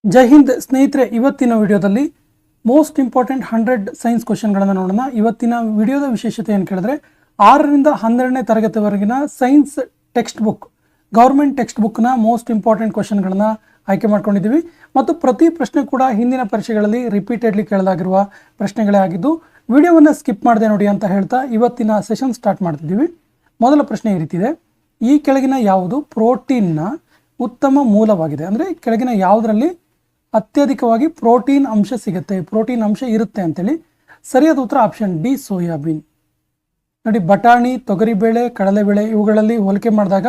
ಜೈ ಹಿಂದ್ ಸ್ನೇಹಿತರೆ, ಇವತ್ತಿನ ವಿಡಿಯೋದಲ್ಲಿ ಮೋಸ್ಟ್ ಇಂಪಾರ್ಟೆಂಟ್ 100 ಸೈನ್ಸ್ ಕ್ವಶನ್ಗಳನ್ನು ನೋಡೋಣ. ಇವತ್ತಿನ ವಿಡಿಯೋದ ವಿಶೇಷತೆ ಏನು ಕೇಳಿದ್ರೆ 6ರಿಂದ 12ನೇ ತರಗತಿವರೆಗಿನ science text book, government text ಬುಕ್ನ ಮೋಸ್ಟ್ ಇಂಪಾರ್ಟೆಂಟ್ ಕ್ವಶನ್ಗಳನ್ನು ಆಯ್ಕೆ ಮಾಡ್ಕೊಂಡಿದ್ದೀವಿ. ಮತ್ತು ಪ್ರತಿ ಪ್ರಶ್ನೆ ಕೂಡ ಹಿಂದಿನ ಪರೀಕ್ಷೆಗಳಲ್ಲಿ ರಿಪೀಟೆಡ್ಲಿ ಕೇಳಲಾಗಿರುವ ಪ್ರಶ್ನೆಗಳೇ ಆಗಿದ್ದು, ವಿಡಿಯೋವನ್ನು ಸ್ಕಿಪ್ ಮಾಡದೆ ನೋಡಿ ಅಂತ ಹೇಳ್ತಾ ಇವತ್ತಿನ ಸೆಷನ್ ಸ್ಟಾರ್ಟ್ ಮಾಡ್ತಿದ್ದೀವಿ. ಮೊದಲ ಪ್ರಶ್ನೆ ಈ ರೀತಿ ಇದೆ: ಈ ಕೆಳಗಿನ ಯಾವುದು ಪ್ರೋಟೀನ್ನ ಉತ್ತಮ ಮೂಲವಾಗಿದೆ? ಅಂದರೆ ಕೆಳಗಿನ ಯಾವುದರಲ್ಲಿ ಅತ್ಯಧಿಕವಾಗಿ ಪ್ರೋಟೀನ್ ಅಂಶ ಸಿಗುತ್ತೆ, ಪ್ರೋಟೀನ್ ಅಂಶ ಇರುತ್ತೆ ಅಂತೇಳಿ. ಸರಿಯಾದ ಉತ್ತರ ಆಪ್ಷನ್ ಡಿ, ಸೋಯಾಬೀನ್. ನೋಡಿ, ಬಟಾಣಿ, ತೊಗರಿಬೇಳೆ, ಕಡಲೆಬೇಳೆ ಇವುಗಳಲ್ಲಿ ಹೋಲಿಕೆ ಮಾಡಿದಾಗ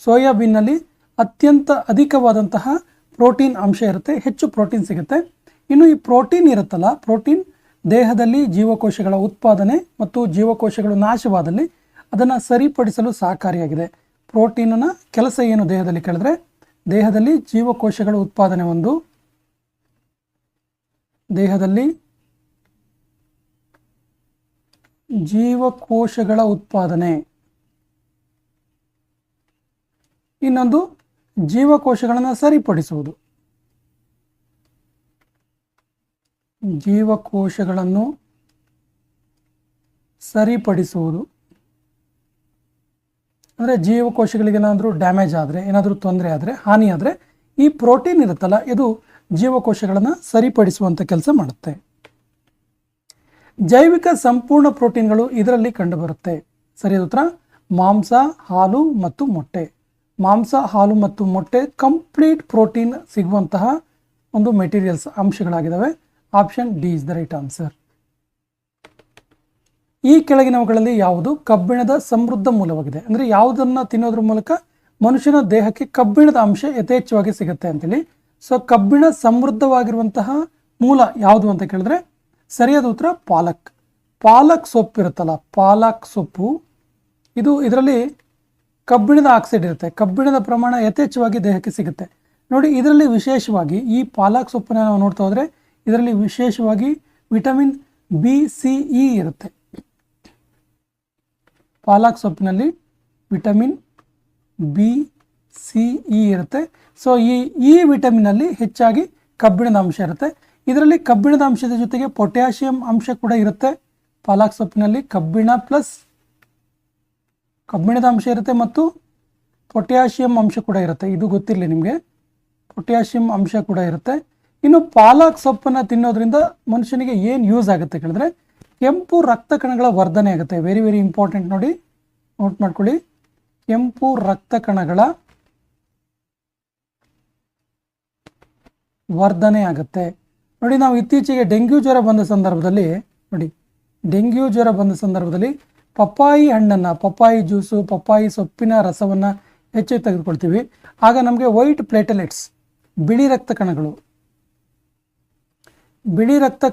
ಸೋಯಾಬೀನ್ನಲ್ಲಿ ಅತ್ಯಂತ ಅಧಿಕವಾದಂತಹ ಪ್ರೋಟೀನ್ ಅಂಶ ಇರುತ್ತೆ, ಹೆಚ್ಚು ಪ್ರೋಟೀನ್ ಸಿಗುತ್ತೆ. ಇನ್ನು ಈ ಪ್ರೋಟೀನ್ ಇರುತ್ತಲ್ಲ, ಪ್ರೋಟೀನ್ ದೇಹದಲ್ಲಿ ಜೀವಕೋಶಗಳ ಉತ್ಪಾದನೆ ಮತ್ತು ಜೀವಕೋಶಗಳು ನಾಶವಾದಲ್ಲಿ ಅದನ್ನು ಸರಿಪಡಿಸಲು ಸಹಕಾರಿಯಾಗಿದೆ. ಪ್ರೋಟೀನ್ನ ಕೆಲಸ ಏನು ದೇಹದಲ್ಲಿ ಕೇಳಿದ್ರೆ, ದೇಹದಲ್ಲಿ ಜೀವಕೋಶಗಳ ಉತ್ಪಾದನೆ ಒಂದು, ದೇಹದಲ್ಲಿ ಜೀವಕೋಶಗಳ ಉತ್ಪಾದನೆ, ಇನ್ನೊಂದು ಜೀವಕೋಶಗಳನ್ನು ಸರಿಪಡಿಸುವುದು. ಜೀವಕೋಶಗಳನ್ನು ಸರಿಪಡಿಸುವುದು ಅಂದರೆ ಜೀವಕೋಶಗಳಿಗೆ ಏನಾದರೂ ಡ್ಯಾಮೇಜ್ ಆದರೆ, ಏನಾದರೂ ತೊಂದರೆ ಆದರೆ, ಹಾನಿ ಆದರೆ ಈ ಪ್ರೋಟೀನ್ ಇರುತ್ತಲ್ಲ, ಇದು ಜೀವಕೋಶಗಳನ್ನು ಸರಿಪಡಿಸುವಂಥ ಕೆಲಸ ಮಾಡುತ್ತೆ. ಜೈವಿಕ ಸಂಪೂರ್ಣ ಪ್ರೋಟೀನ್ಗಳು ಇದರಲ್ಲಿ ಕಂಡುಬರುತ್ತೆ. ಸರಿಯಾದ ಉತ್ತರ ಮಾಂಸ, ಹಾಲು ಮತ್ತು ಮೊಟ್ಟೆ. ಮಾಂಸ, ಹಾಲು ಮತ್ತು ಮೊಟ್ಟೆ ಕಂಪ್ಲೀಟ್ ಪ್ರೋಟೀನ್ ಸಿಗುವಂತಹ ಒಂದು ಮೆಟೀರಿಯಲ್ಸ್, ಅಂಶಗಳಾಗಿದ್ದಾವೆ. Option D is the right answer. ಈ ಕೆಳಗಿನವುಗಳಲ್ಲಿ ಯಾವುದು ಕಬ್ಬಿಣದ ಸಮೃದ್ಧ ಮೂಲವಾಗಿದೆ? ಅಂದರೆ ಯಾವುದನ್ನು ತಿನ್ನೋದ್ರ ಮೂಲಕ ಮನುಷ್ಯನ ದೇಹಕ್ಕೆ ಕಬ್ಬಿಣದ ಅಂಶ ಯಥೇಚ್ಛವಾಗಿ ಸಿಗುತ್ತೆ ಅಂತೇಳಿ. ಸೊ ಕಬ್ಬಿಣ ಸಮೃದ್ಧವಾಗಿರುವಂತಹ ಮೂಲ ಯಾವುದು ಅಂತ ಕೇಳಿದ್ರೆ ಸರಿಯಾದ ಉತ್ತರ ಪಾಲಕ್. ಪಾಲಕ್ ಸೊಪ್ಪು ಇರುತ್ತಲ್ಲ, ಪಾಲಕ್ ಸೊಪ್ಪು, ಇದರಲ್ಲಿ ಕಬ್ಬಿಣದ ಆಕ್ಸೈಡ್ ಇರುತ್ತೆ, ಕಬ್ಬಿಣದ ಪ್ರಮಾಣ ಯಥೇಚ್ಛವಾಗಿ ದೇಹಕ್ಕೆ ಸಿಗುತ್ತೆ. ನೋಡಿ, ಇದರಲ್ಲಿ ವಿಶೇಷವಾಗಿ ಈ ಪಾಲಕ್ ಸೊಪ್ಪನ್ನು ನಾವು ನೋಡ್ತಾ ಹೋದರೆ ಇದರಲ್ಲಿ ವಿಶೇಷವಾಗಿ ವಿಟಮಿನ್ BCE ಇರುತ್ತೆ. ಪಾಲಕ್ ಸೊಪ್ಪಿನಲ್ಲಿ ವಿಟಮಿನ್ BCE ಇರುತ್ತೆ. ಸೊ ಈ ವಿಟಮಿನಲ್ಲಿ ಹೆಚ್ಚಾಗಿ ಕಬ್ಬಿಣದ ಅಂಶ ಇರುತ್ತೆ. ಇದರಲ್ಲಿ ಕಬ್ಬಿಣದ ಅಂಶದ ಜೊತೆಗೆ ಪೊಟ್ಯಾಷಿಯಂ ಅಂಶ ಕೂಡ ಇರುತ್ತೆ. ಪಾಲಕ್ ಸೊಪ್ಪಿನಲ್ಲಿ ಕಬ್ಬಿಣದ ಅಂಶ ಇರುತ್ತೆ ಮತ್ತು ಪೊಟ್ಯಾಷಿಯಂ ಅಂಶ ಕೂಡ ಇರುತ್ತೆ. ಇದು ಗೊತ್ತಿರಲಿ ನಿಮಗೆ, ಪೊಟ್ಯಾಷಿಯಂ ಅಂಶ ಕೂಡ ಇರುತ್ತೆ. ಇನ್ನು ಪಾಲಕ್ ಸೊಪ್ಪನ್ನು ತಿನ್ನೋದ್ರಿಂದ ಮನುಷ್ಯನಿಗೆ ಏನು ಯೂಸ್ ಆಗುತ್ತೆ ಕೇಳಿದ್ರೆ ಕೆಂಪು ರಕ್ತ ಕಣಗಳ ವರ್ಧನೆ ಆಗುತ್ತೆ. ವೆರಿ ವೆರಿ ಇಂಪಾರ್ಟೆಂಟ್, ನೋಡಿ ನೋಟ್ ಮಾಡ್ಕೊಳ್ಳಿ. ಕೆಂಪು ರಕ್ತ ಕಣಗಳ ವರ್ಧನೆ ಆಗುತ್ತೆ. ನೋಡಿ, ನಾವು ಇತ್ತೀಚೆಗೆ ಡೆಂಗ್ಯೂ ಜ್ವರ ಬಂದ ಸಂದರ್ಭದಲ್ಲಿ ಪಪ್ಪಾಯಿ ಹಣ್ಣನ್ನು, ಪಪ್ಪಾಯಿ ಜ್ಯೂಸು, ಪಪ್ಪಾಯಿ ಸೊಪ್ಪಿನ ರಸವನ್ನು ಹೆಚ್ಚು ತೆಗೆದುಕೊಳ್ತೀವಿ. ಆಗ ನಮಗೆ ವೈಟ್ ಪ್ಲೇಟಲೆಟ್ಸ್, ಬಿಳಿ ರಕ್ತ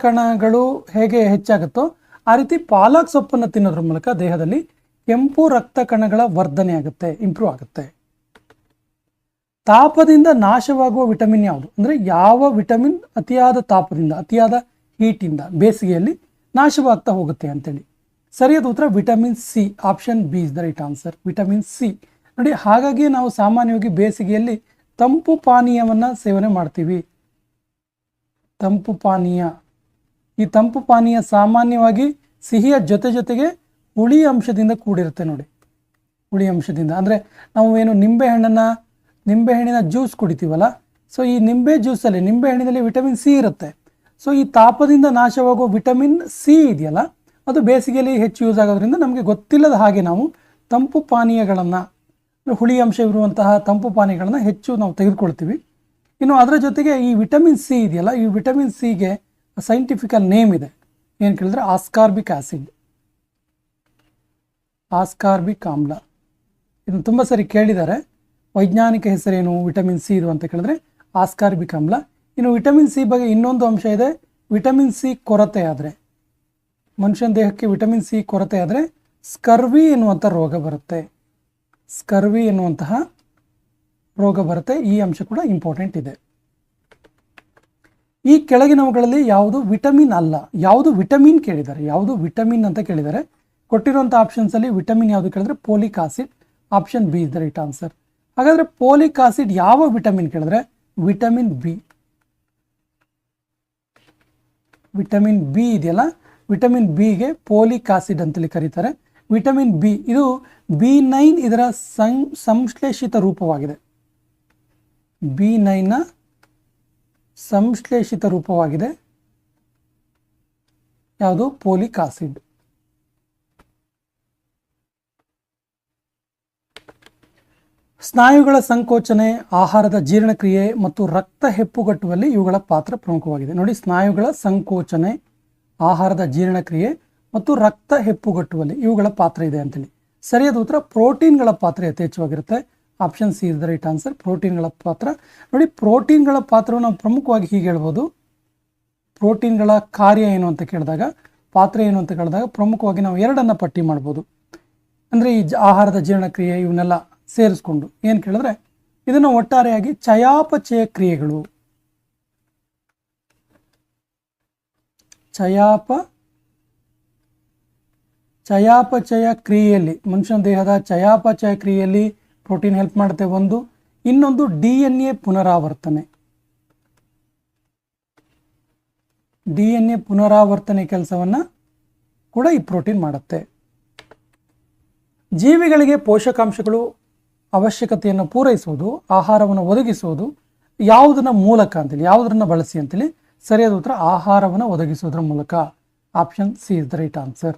ಕಣಗಳು ಹೇಗೆ ಹೆಚ್ಚಾಗುತ್ತೋ ಆ ರೀತಿ ಪಾಲಕ್ ಸೊಪ್ಪನ್ನು ತಿನ್ನೋದ್ರ ಮೂಲಕ ದೇಹದಲ್ಲಿ ಕೆಂಪು ರಕ್ತ ಕಣಗಳ ವರ್ಧನೆ ಆಗುತ್ತೆ, ಇಂಪ್ರೂವ್ ಆಗುತ್ತೆ. ತಾಪದಿಂದ ನಾಶವಾಗುವ ವಿಟಮಿನ್ ಯಾವುದು? ಅಂದರೆ ಯಾವ ವಿಟಮಿನ್ ಅತಿಯಾದ ತಾಪದಿಂದ, ಅತಿಯಾದ ಹೀಟಿಂದ ಬೇಸಿಗೆಯಲ್ಲಿ ನಾಶವಾಗ್ತಾ ಹೋಗುತ್ತೆ ಅಂತೇಳಿ. ಸರಿಯಾದ ಉತ್ತರ vitamin C. Option B is the right answer, vitamin C. ನೋಡಿ, ಹಾಗಾಗಿ ನಾವು ಸಾಮಾನ್ಯವಾಗಿ ಬೇಸಿಗೆಯಲ್ಲಿ ತಂಪು ಪಾನೀಯವನ್ನು ಸೇವನೆ ಮಾಡ್ತೀವಿ. ತಂಪು ಪಾನೀಯ, ಈ ತಂಪು ಪಾನೀಯ ಸಾಮಾನ್ಯವಾಗಿ ಸಿಹಿಯ ಜೊತೆಗೆ ಹುಳಿ ಅಂಶದಿಂದ ಕೂಡಿರುತ್ತೆ. ನೋಡಿ, ಹುಳಿ ಅಂಶದಿಂದ ಅಂದರೆ ನಾವು ಏನು ನಿಂಬೆಹಣ್ಣಿನ ಜ್ಯೂಸ್ ಕುಡಿತೀವಲ್ಲ, ಸೊ ಈ ನಿಂಬೆಹಣ್ಣಿನಲ್ಲಿ ವಿಟಮಿನ್ ಸಿ ಇರುತ್ತೆ. ಸೊ ಈ ತಾಪದಿಂದ ನಾಶವಾಗುವ ವಿಟಮಿನ್ ಸಿ ಇದೆಯಲ್ಲ, ಅದು ಬೇಸಿಗೆಯಲ್ಲಿ ಹೆಚ್ಚು ಯೂಸ್ ಆಗೋದ್ರಿಂದ ನಮಗೆ ಗೊತ್ತಿಲ್ಲದ ಹಾಗೆ ನಾವು ತಂಪು ಪಾನೀಯಗಳನ್ನು, ಹುಳಿ ಅಂಶ ಇರುವಂತಹ ತಂಪು ಪಾನೀಯಗಳನ್ನು ಹೆಚ್ಚು ನಾವು ತೆಗೆದುಕೊಳ್ತೀವಿ. ಇನ್ನು ಅದರ ಜೊತೆಗೆ ಈ ವಿಟಮಿನ್ ಸಿ ಇದೆಯಲ್ಲ, ಈ ವಿಟಮಿನ್ ಸಿಗೆ ಸೈಂಟಿಫಿಕಲ್ ನೇಮ್ ಇದೆ. ಏನು ಕೇಳಿದ್ರೆ ಆಸ್ಕಾರ್ಬಿಕ್ ಆ್ಯಸಿಡ್, ಆಸ್ಕಾರ್ಬಿಕ್ ಆಮ್ಲ. ಇದನ್ನು ತುಂಬ ಸರಿ ಕೇಳಿದ್ದಾರೆ. ವೈಜ್ಞಾನಿಕ ಹೆಸರೇನು ವಿಟಮಿನ್ ಸಿ ಇದು ಅಂತ ಕೇಳಿದ್ರೆ ಆಸ್ಕಾರ್ಬಿಕ್ ಆಮ್ಲ. ಇನ್ನು ವಿಟಮಿನ್ ಸಿ ಬಗ್ಗೆ ಇನ್ನೊಂದು ಅಂಶ ಇದೆ. ವಿಟಮಿನ್ ಸಿ ಕೊರತೆ ಆದರೆ, ಮನುಷ್ಯನ ದೇಹಕ್ಕೆ ವಿಟಮಿನ್ ಸಿ ಕೊರತೆ ಆದರೆ ಸ್ಕರ್ವಿ ಎನ್ನುವಂಥ ರೋಗ ಬರುತ್ತೆ. ಈ ಅಂಶ ಕೂಡ ಇಂಪಾರ್ಟೆಂಟ್ ಇದೆ. ಈ ಕೆಳಗಿನವುಗಳಲ್ಲಿ ಯಾವುದು ವಿಟಮಿನ್ ಅಲ್ಲ? ಯಾವುದು ವಿಟಮಿನ್ ಕೇಳಿದ್ದಾರೆ, ಯಾವುದು ವಿಟಮಿನ್ ಅಂತ ಕೇಳಿದ್ದಾರೆ. ಕೊಟ್ಟಿರುವಂಥ ಆಪ್ಷನ್ಸಲ್ಲಿ ವಿಟಮಿನ್ ಯಾವುದು ಕೇಳಿದ್ರೆ folic acid. Option B is the right answer. ಹಾಗಾದರೆ ಪೋಲಿಕ್ ಆಸಿಡ್ ಯಾವ ವಿಟಮಿನ್ ಕೇಳಿದ್ರೆ ವಿಟಮಿನ್ ಬಿ. ವಿಟಮಿನ್ ಬಿ ಇದೆಯಲ್ಲ, ವಿಟಮಿನ್ ಬಿಗೆ ಪೋಲಿಕ್ ಆಸಿಡ್ ಅಂತೇಳಿ ಕರೀತಾರೆ. ವಿಟಮಿನ್ ಬಿ ಇದು B9 ಇದರ ಸಂಶ್ಲೇಷಿತ ರೂಪವಾಗಿದೆ. B9ನ ಸಂಶ್ಲೇಷಿತ ರೂಪವಾಗಿದೆ ಯಾವುದು? Folic acid. ಸ್ನಾಯುಗಳ ಸಂಕೋಚನೆ, ಆಹಾರದ ಜೀರ್ಣಕ್ರಿಯೆ ಮತ್ತು ರಕ್ತ ಹೆಪ್ಪುಗಟ್ಟುವಲ್ಲಿ ಇವುಗಳ ಪಾತ್ರ ಪ್ರಮುಖವಾಗಿದೆ. ನೋಡಿ, ಸ್ನಾಯುಗಳ ಸಂಕೋಚನೆ, ಆಹಾರದ ಜೀರ್ಣಕ್ರಿಯೆ ಮತ್ತು ರಕ್ತ ಹೆಪ್ಪುಗಟ್ಟುವಲ್ಲಿ ಇವುಗಳ ಪಾತ್ರ ಇದೆ ಅಂತೇಳಿ. ಸರಿಯಾದ ಉತ್ತರ ಪ್ರೋಟೀನ್ಗಳ ಪಾತ್ರ ಯಥೇಚ್ಛವಾಗಿರುತ್ತೆ. Option C is the right answer. ಪ್ರೋಟೀನ್ಗಳ ಪಾತ್ರ. ನೋಡಿ, ಪ್ರೋಟೀನ್ಗಳ ಪಾತ್ರವನ್ನು ನಾವು ಪ್ರಮುಖವಾಗಿ ಹೀಗೆ ಹೇಳ್ಬೋದು. ಪ್ರೋಟೀನ್ಗಳ ಕಾರ್ಯ ಏನು ಅಂತ ಕೇಳಿದಾಗ, ಪಾತ್ರ ಏನು ಅಂತ ಕೇಳಿದಾಗ ಪ್ರಮುಖವಾಗಿ ನಾವು ಎರಡನ್ನ ಪಟ್ಟಿ ಮಾಡ್ಬೋದು. ಅಂದರೆ ಈ ಆಹಾರದ ಜೀರ್ಣಕ್ರಿಯೆ ಇವನ್ನೆಲ್ಲ ಸೇರಿಸ್ಕೊಂಡು ಏನು ಕೇಳಿದ್ರೆ, ಇದನ್ನು ಒಟ್ಟಾರೆಯಾಗಿ ಚಯಾಪಚಯ ಕ್ರಿಯೆಗಳು, ಚಯಾಪಚಯ ಕ್ರಿಯೆಯಲ್ಲಿ, ಮನುಷ್ಯನ ದೇಹದ ಚಯಾಪಚಯ ಕ್ರಿಯೆಯಲ್ಲಿ ಪ್ರೋಟೀನ್ ಹೆಲ್ಪ್ ಮಾಡುತ್ತೆ ಒಂದು. ಇನ್ನೊಂದು DNA ಪುನರಾವರ್ತನೆ. DNA ಪುನರಾವರ್ತನೆ ಕೆಲಸವನ್ನು ಕೂಡ ಈ ಪ್ರೋಟೀನ್ ಮಾಡುತ್ತೆ. ಜೀವಿಗಳಿಗೆ ಪೋಷಕಾಂಶಗಳು ಅವಶ್ಯಕತೆಯನ್ನು ಪೂರೈಸುವುದು, ಆಹಾರವನ್ನು ಒದಗಿಸುವುದು ಯಾವುದನ್ನ ಮೂಲಕ ಅಂತೇಳಿ, ಯಾವುದನ್ನ ಬಳಸಿ ಅಂತೇಳಿ. ಸರಿಯಾದ ಉತ್ತರ ಆಹಾರವನ್ನು ಒದಗಿಸುವುದರ ಮೂಲಕ. Option C is the right answer.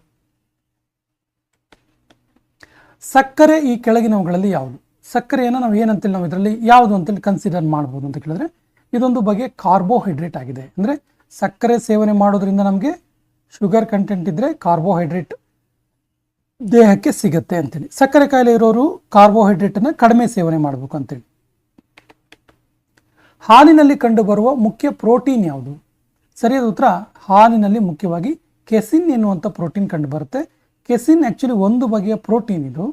ಸಕ್ಕರೆ ಈ ಕೆಳಗಿನವುಗಳಲ್ಲಿ ಯಾವುದು? ಸಕ್ಕರೆಯನ್ನು ನಾವು ಏನಂತೇಳಿ ನಾವು ಇದರಲ್ಲಿ ಯಾವುದು ಅಂತೇಳಿ ಕನ್ಸಿಡರ್ ಮಾಡ್ಬೋದು ಅಂತ ಕೇಳಿದ್ರೆ, ಇದೊಂದು ಬಗೆಯ ಕಾರ್ಬೋಹೈಡ್ರೇಟ್ ಆಗಿದೆ. ಅಂದರೆ ಸಕ್ಕರೆ ಸೇವನೆ ಮಾಡೋದ್ರಿಂದ ನಮಗೆ ಶುಗರ್ ಕಂಟೆಂಟ್ ಇದ್ದರೆ ಕಾರ್ಬೋಹೈಡ್ರೇಟ್ ದೇಹಕ್ಕೆ ಸಿಗುತ್ತೆ ಅಂತೇಳಿ. ಸಕ್ಕರೆ ಕಾಯಿಲೆ ಇರೋರು ಕಾರ್ಬೋಹೈಡ್ರೇಟನ್ನು ಕಡಿಮೆ ಸೇವನೆ ಮಾಡಬೇಕು ಅಂತೇಳಿ. ಹಾಲಿನಲ್ಲಿ ಕಂಡುಬರುವ ಮುಖ್ಯ ಪ್ರೋಟೀನ್ ಯಾವುದು? ಸರಿಯಾದ ಉತ್ತರ ಹಾಲಿನಲ್ಲಿ ಮುಖ್ಯವಾಗಿ ಕೆಸಿನ್ ಎನ್ನುವಂಥ ಪ್ರೋಟೀನ್ ಕಂಡುಬರುತ್ತೆ. ಕೆಸಿನ್ ಆ್ಯಕ್ಚುಲಿ ಒಂದು ಬಗೆಯ ಪ್ರೋಟೀನ್. ಇದು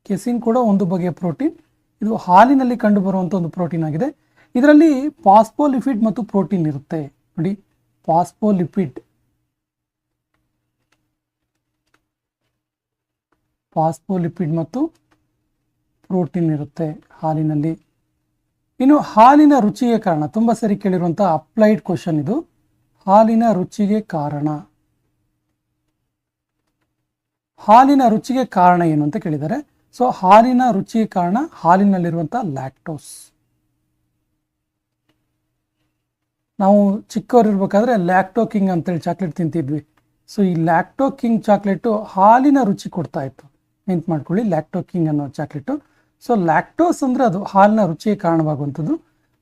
ಕೆಸಿನ್ ಕೂಡ ಒಂದು ಬಗೆಯ ಪ್ರೋಟೀನ್. ಇದು ಹಾಲಿನಲ್ಲಿ ಕಂಡುಬರುವಂಥ ಒಂದು ಪ್ರೋಟೀನ್ ಆಗಿದೆ. ಇದರಲ್ಲಿ ಫಾಸ್ಫೋಲಿಪಿಡ್ ಮತ್ತು ಪ್ರೋಟೀನ್ ಇರುತ್ತೆ. ನೋಡಿ, ಫಾಸ್ಫೋಲಿಪಿಡ್ ಮತ್ತು ಪ್ರೋಟೀನ್ ಇರುತ್ತೆ ಹಾಲಿನಲ್ಲಿ. ಇನ್ನು ಹಾಲಿನ ರುಚಿಗೆ ಕಾರಣ, ತುಂಬ ಸರಿ ಕೇಳಿರುವಂಥ ಅಪ್ಲೈಡ್ ಕ್ವಶನ್ ಇದು. ಹಾಲಿನ ರುಚಿಗೆ ಕಾರಣ ಏನು ಅಂತ ಕೇಳಿದ್ದಾರೆ. ಸೊ ಹಾಲಿನ ರುಚಿಗೆ ಕಾರಣ ಹಾಲಿನಲ್ಲಿರುವಂಥ ಲ್ಯಾಕ್ಟೋಸ್. ನಾವು ಚಿಕ್ಕವರಿರ್ಬೇಕಾದ್ರೆ ಲ್ಯಾಕ್ಟೋ ಕಿಂಗ್ ಅಂತೇಳಿ ಚಾಕ್ಲೇಟ್ ತಿಂತಿದ್ವಿ. ಸೊ ಈ ಲ್ಯಾಕ್ಟೋ ಕಿಂಗ್ ಚಾಕ್ಲೇಟು ಹಾಲಿನ ರುಚಿ ಕೊಡ್ತಾ ಇತ್ತು. ನೆನ್ಪು ಮಾಡ್ಕೊಳ್ಳಿ, ಲ್ಯಾಕ್ಟೋ ಕಿಂಗ್ ಅನ್ನೋ ಚಾಕ್ಲೇಟು. ಸೊ ಲ್ಯಾಕ್ಟೋಸ್ ಅಂದರೆ ಅದು ಹಾಲಿನ ರುಚಿಗೆ ಕಾರಣವಾಗುವಂಥದ್ದು.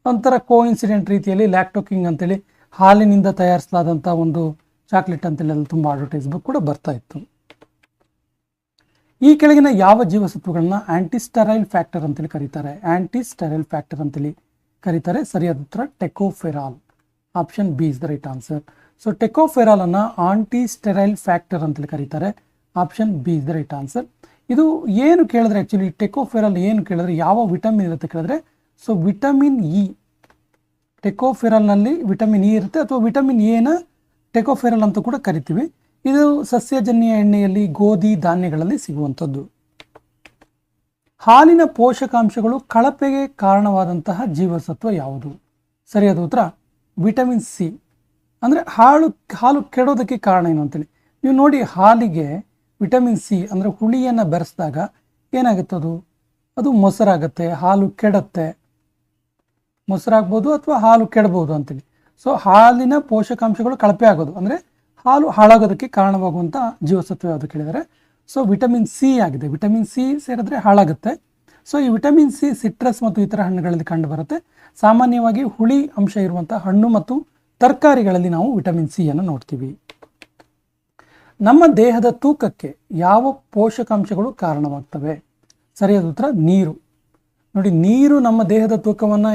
ಒಂಥರ ಕೋಇನ್ಸಿಡೆಂಟ್ ರೀತಿಯಲ್ಲಿ ಲ್ಯಾಕ್ಟೋ ಕಿಂಗ್ ಅಂತೇಳಿ ಹಾಲಿನಿಂದ ತಯಾರಿಸಲಾದಂಥ ಒಂದು ಚಾಕ್ಲೇಟ್ ಅಂತೇಳಿ ಅಲ್ಲಿ ತುಂಬ ಅಡ್ವರ್ಟೈಸ್ಮೆಂಟ್ ಕೂಡ ಬರ್ತಾ ಇತ್ತು. ಈ ಕೆಳಗಿನ ಯಾವ ಜೀವಸತ್ವಗಳನ್ನ ಆಂಟಿಸ್ಟರೈಲ್ ಫ್ಯಾಕ್ಟರ್ ಅಂತೇಳಿ ಕರೀತಾರೆ? ಸರಿಯಾದ ಉತ್ತರ tocopherol. Option B is the right answer. So tocopherol ಅನ್ನ ಆಂಟಿಸ್ಟೆರೈಲ್ ಫ್ಯಾಕ್ಟರ್ ಅಂತೇಳಿ ಕರೀತಾರೆ. Option B is the right answer. ಇದು ಏನು ಕೇಳಿದ್ರೆ ಆ್ಯಕ್ಚುಲಿ ಟೆಕೋಫೆರಾಲ್ ಏನು ಕೇಳಿದ್ರೆ ಯಾವ ವಿಟಮಿನ್ ಇರುತ್ತೆ ಕೇಳಿದ್ರೆ, ಸೊ ವಿಟಮಿನ್ ಇ. ಟೆಕೋಫೆರಾಲ್ನಲ್ಲಿ ವಿಟಮಿನ್ ಇ ಇರುತ್ತೆ, ಅಥವಾ ವಿಟಮಿನ್ ಎನ ಟೆಕೋಫೆರಾಲ್ ಅಂತ ಕೂಡ ಕರಿತೀವಿ. ಇದು ಸಸ್ಯಜನ್ಯ ಎಣ್ಣೆಯಲ್ಲಿ, ಗೋಧಿ, ಧಾನ್ಯಗಳಲ್ಲಿ ಸಿಗುವಂಥದ್ದು. ಹಾಲಿನ ಪೋಷಕಾಂಶಗಳು ಕಳಪೆಗೆ ಕಾರಣವಾದಂತಹ ಜೀವಸತ್ವ ಯಾವುದು? ಸರಿಯಾದ ಉತ್ತರ ವಿಟಮಿನ್ ಸಿ. ಅಂದರೆ ಹಾಲು ಕೆಡೋದಕ್ಕೆ ಕಾರಣ ಏನು ಅಂತೇಳಿ ನೀವು ನೋಡಿ, ಹಾಲಿಗೆ ವಿಟಮಿನ್ ಸಿ ಅಂದರೆ ಹುಳಿಯನ್ನು ಬೆರೆಸಿದಾಗ ಏನಾಗುತ್ತೆ, ಅದು ಮೊಸರಾಗುತ್ತೆ, ಹಾಲು ಕೆಡುತ್ತೆ. ಮೊಸರಾಗ್ಬೋದು ಅಥವಾ ಹಾಲು ಕೆಡಬಹುದು ಅಂತೇಳಿ. ಸೊ ಹಾಲಿನ ಪೋಷಕಾಂಶಗಳು ಕಳಪೆ ಆಗೋದು ಅಂದರೆ ಹಾಲು ಹಾಳಾಗೋದಕ್ಕೆ ಕಾರಣವಾಗುವಂಥ ಜೀವಸತ್ವ ಯಾವುದು ಕೇಳಿದರೆ, ಸೊ ವಿಟಮಿನ್ ಸಿ ಆಗಿದೆ. ವಿಟಮಿನ್ ಸಿ ಸೇರಿದ್ರೆ ಹಾಳಾಗುತ್ತೆ. ಸೊ ಈ ವಿಟಮಿನ್ ಸಿ ಸಿಟ್ರಸ್ ಮತ್ತು ಇತರ ಹಣ್ಣುಗಳಲ್ಲಿ ಕಂಡು ಬರುತ್ತೆ. ಸಾಮಾನ್ಯವಾಗಿ ಹುಳಿ ಅಂಶ ಇರುವಂಥ ಹಣ್ಣು ಮತ್ತು ತರಕಾರಿಗಳಲ್ಲಿ ನಾವು ವಿಟಮಿನ್ ಸಿ ಅನ್ನು ನೋಡ್ತೀವಿ. ನಮ್ಮ ದೇಹದ ತೂಕಕ್ಕೆ ಯಾವ ಪೋಷಕಾಂಶಗಳು ಕಾರಣವಾಗ್ತವೆ? ಸರಿಯಾದ ಉತ್ತರ ನೀರು. ನೋಡಿ, ನೀರು ನಮ್ಮ ದೇಹದ ತೂಕವನ್ನು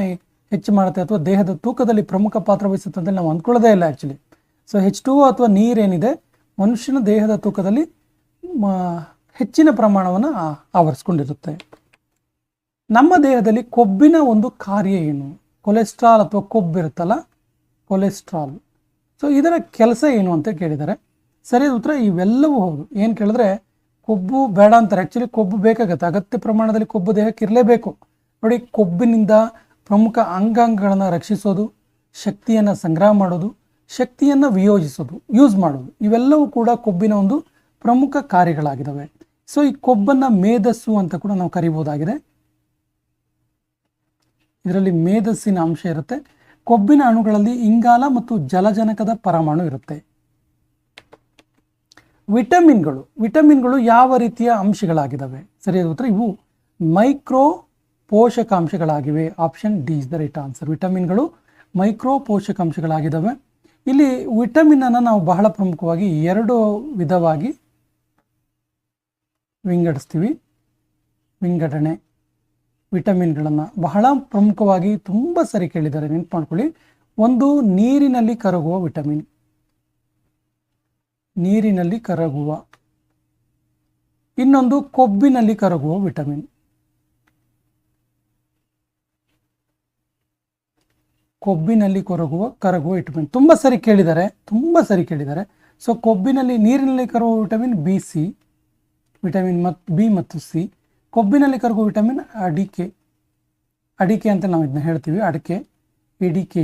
ಹೆಚ್ಚು ಮಾಡುತ್ತೆ, ಅಥವಾ ದೇಹದ ತೂಕದಲ್ಲಿ ಪ್ರಮುಖ ಪಾತ್ರ ವಹಿಸುತ್ತೆ ಅಂತ ನಾವು ಅಂದ್ಕೊಳ್ಳೋದೇ ಇಲ್ಲ ಆ್ಯಕ್ಚುಲಿ. ಸೊ H2O ಅಥವಾ ನೀರೇನಿದೆ ಮನುಷ್ಯನ ದೇಹದ ತೂಕದಲ್ಲಿ ಹೆಚ್ಚಿನ ಪ್ರಮಾಣವನ್ನು ಆವರಿಸ್ಕೊಂಡಿರುತ್ತೆ. ನಮ್ಮ ದೇಹದಲ್ಲಿ ಕೊಬ್ಬಿನ ಒಂದು ಕಾರ್ಯ ಏನು? ಕೊಲೆಸ್ಟ್ರಾಲ್ ಅಥವಾ ಕೊಬ್ಬಿರುತ್ತಲ್ಲ, ಕೊಲೆಸ್ಟ್ರಾಲ್. ಸೊ ಇದರ ಕೆಲಸ ಏನು ಅಂತ ಕೇಳಿದ್ದಾರೆ. ಸರಿಯಾದ ಉತ್ತರ ಇವೆಲ್ಲವೂ ಹೌದು. ಏನು ಕೇಳಿದ್ರೆ, ಕೊಬ್ಬು ಬೇಡ ಅಂತಾರೆ. ಆ್ಯಕ್ಚುಲಿ ಕೊಬ್ಬು ಬೇಕಾಗತ್ತೆ, ಅಗತ್ಯ ಪ್ರಮಾಣದಲ್ಲಿ ಕೊಬ್ಬು ದೇಹಕ್ಕೆ ಇರಲೇಬೇಕು. ನೋಡಿ, ಕೊಬ್ಬಿನಿಂದ ಪ್ರಮುಖ ಅಂಗಾಂಗಗಳನ್ನು ರಕ್ಷಿಸೋದು, ಶಕ್ತಿಯನ್ನು ಸಂಗ್ರಹ ಮಾಡೋದು, ಶಕ್ತಿಯನ್ನು ವಿಯೋಜಿಸೋದು, ಯೂಸ್ ಮಾಡೋದು, ಇವೆಲ್ಲವೂ ಕೂಡ ಕೊಬ್ಬಿನ ಒಂದು ಪ್ರಮುಖ ಕಾರ್ಯಗಳಾಗಿದ್ದಾವೆ. ಸೊ ಈ ಕೊಬ್ಬನ್ನು ಮೇಧಸ್ಸು ಅಂತ ಕೂಡ ನಾವು ಕರಿಬಹುದಾಗಿದೆ. ಇದರಲ್ಲಿ ಮೇಧಸ್ಸಿನ ಅಂಶ ಇರುತ್ತೆ. ಕೊಬ್ಬಿನ ಅಣುಗಳಲ್ಲಿ ಇಂಗಾಲ ಮತ್ತು ಜಲಜನಕದ ಪರಮಾಣು ಇರುತ್ತೆ. ವಿಟಮಿನ್ಗಳು ಯಾವ ರೀತಿಯ ಅಂಶಗಳಾಗಿದ್ದಾವೆ? ಸರಿಯಾದ ಉತ್ತರ ಇವು ಮೈಕ್ರೋ ಪೋಷಕಾಂಶಗಳಾಗಿವೆ. Option D is the right answer. ವಿಟಮಿನ್ಗಳು ಮೈಕ್ರೋ ಪೋಷಕಾಂಶಗಳಾಗಿದ್ದಾವೆ. ಇಲ್ಲಿ ವಿಟಮಿನ್ ಅನ್ನು ನಾವು ಬಹಳ ಪ್ರಮುಖವಾಗಿ 2 ವಿಧವಾಗಿ ವಿಂಗಡಿಸ್ತೀವಿ. ವಿಂಗಡಣೆ ವಿಟಮಿನ್ಗಳನ್ನು ಬಹಳ ಪ್ರಮುಖವಾಗಿ ತುಂಬ ಸರಿ ಕೇಳಿದ್ದಾರೆ, ನೆನಪು ಮಾಡ್ಕೊಳ್ಳಿ. ಒಂದು ನೀರಿನಲ್ಲಿ ಕರಗುವ ವಿಟಮಿನ್, ನೀರಿನಲ್ಲಿ ಕರಗುವ. ಇನ್ನೊಂದು ಕೊಬ್ಬಿನಲ್ಲಿ ಕರಗುವ ವಿಟಮಿನ್. ಕೊಬ್ಬಿನಲ್ಲಿ ಕರಗುವ ವಿಟಮಿನ್ ತುಂಬ ಸರಿ ಕೇಳಿದ್ದಾರೆ. ಸೊ ಕೊಬ್ಬಿನಲ್ಲಿ ನೀರಿನಲ್ಲಿ ಕರಗುವ ವಿಟಮಿನ್ BC, ವಿಟಮಿನ್ ಬಿ ಮತ್ತು ಸಿ. ಕೊಬ್ಬಿನಲ್ಲಿ ಕರಗುವ ವಿಟಮಿನ್ ಅಡಿಕೆ ಅಂತ ನಾವು ಇದನ್ನ ಹೇಳ್ತೀವಿ, ಅಡಿಕೆ, ADKE.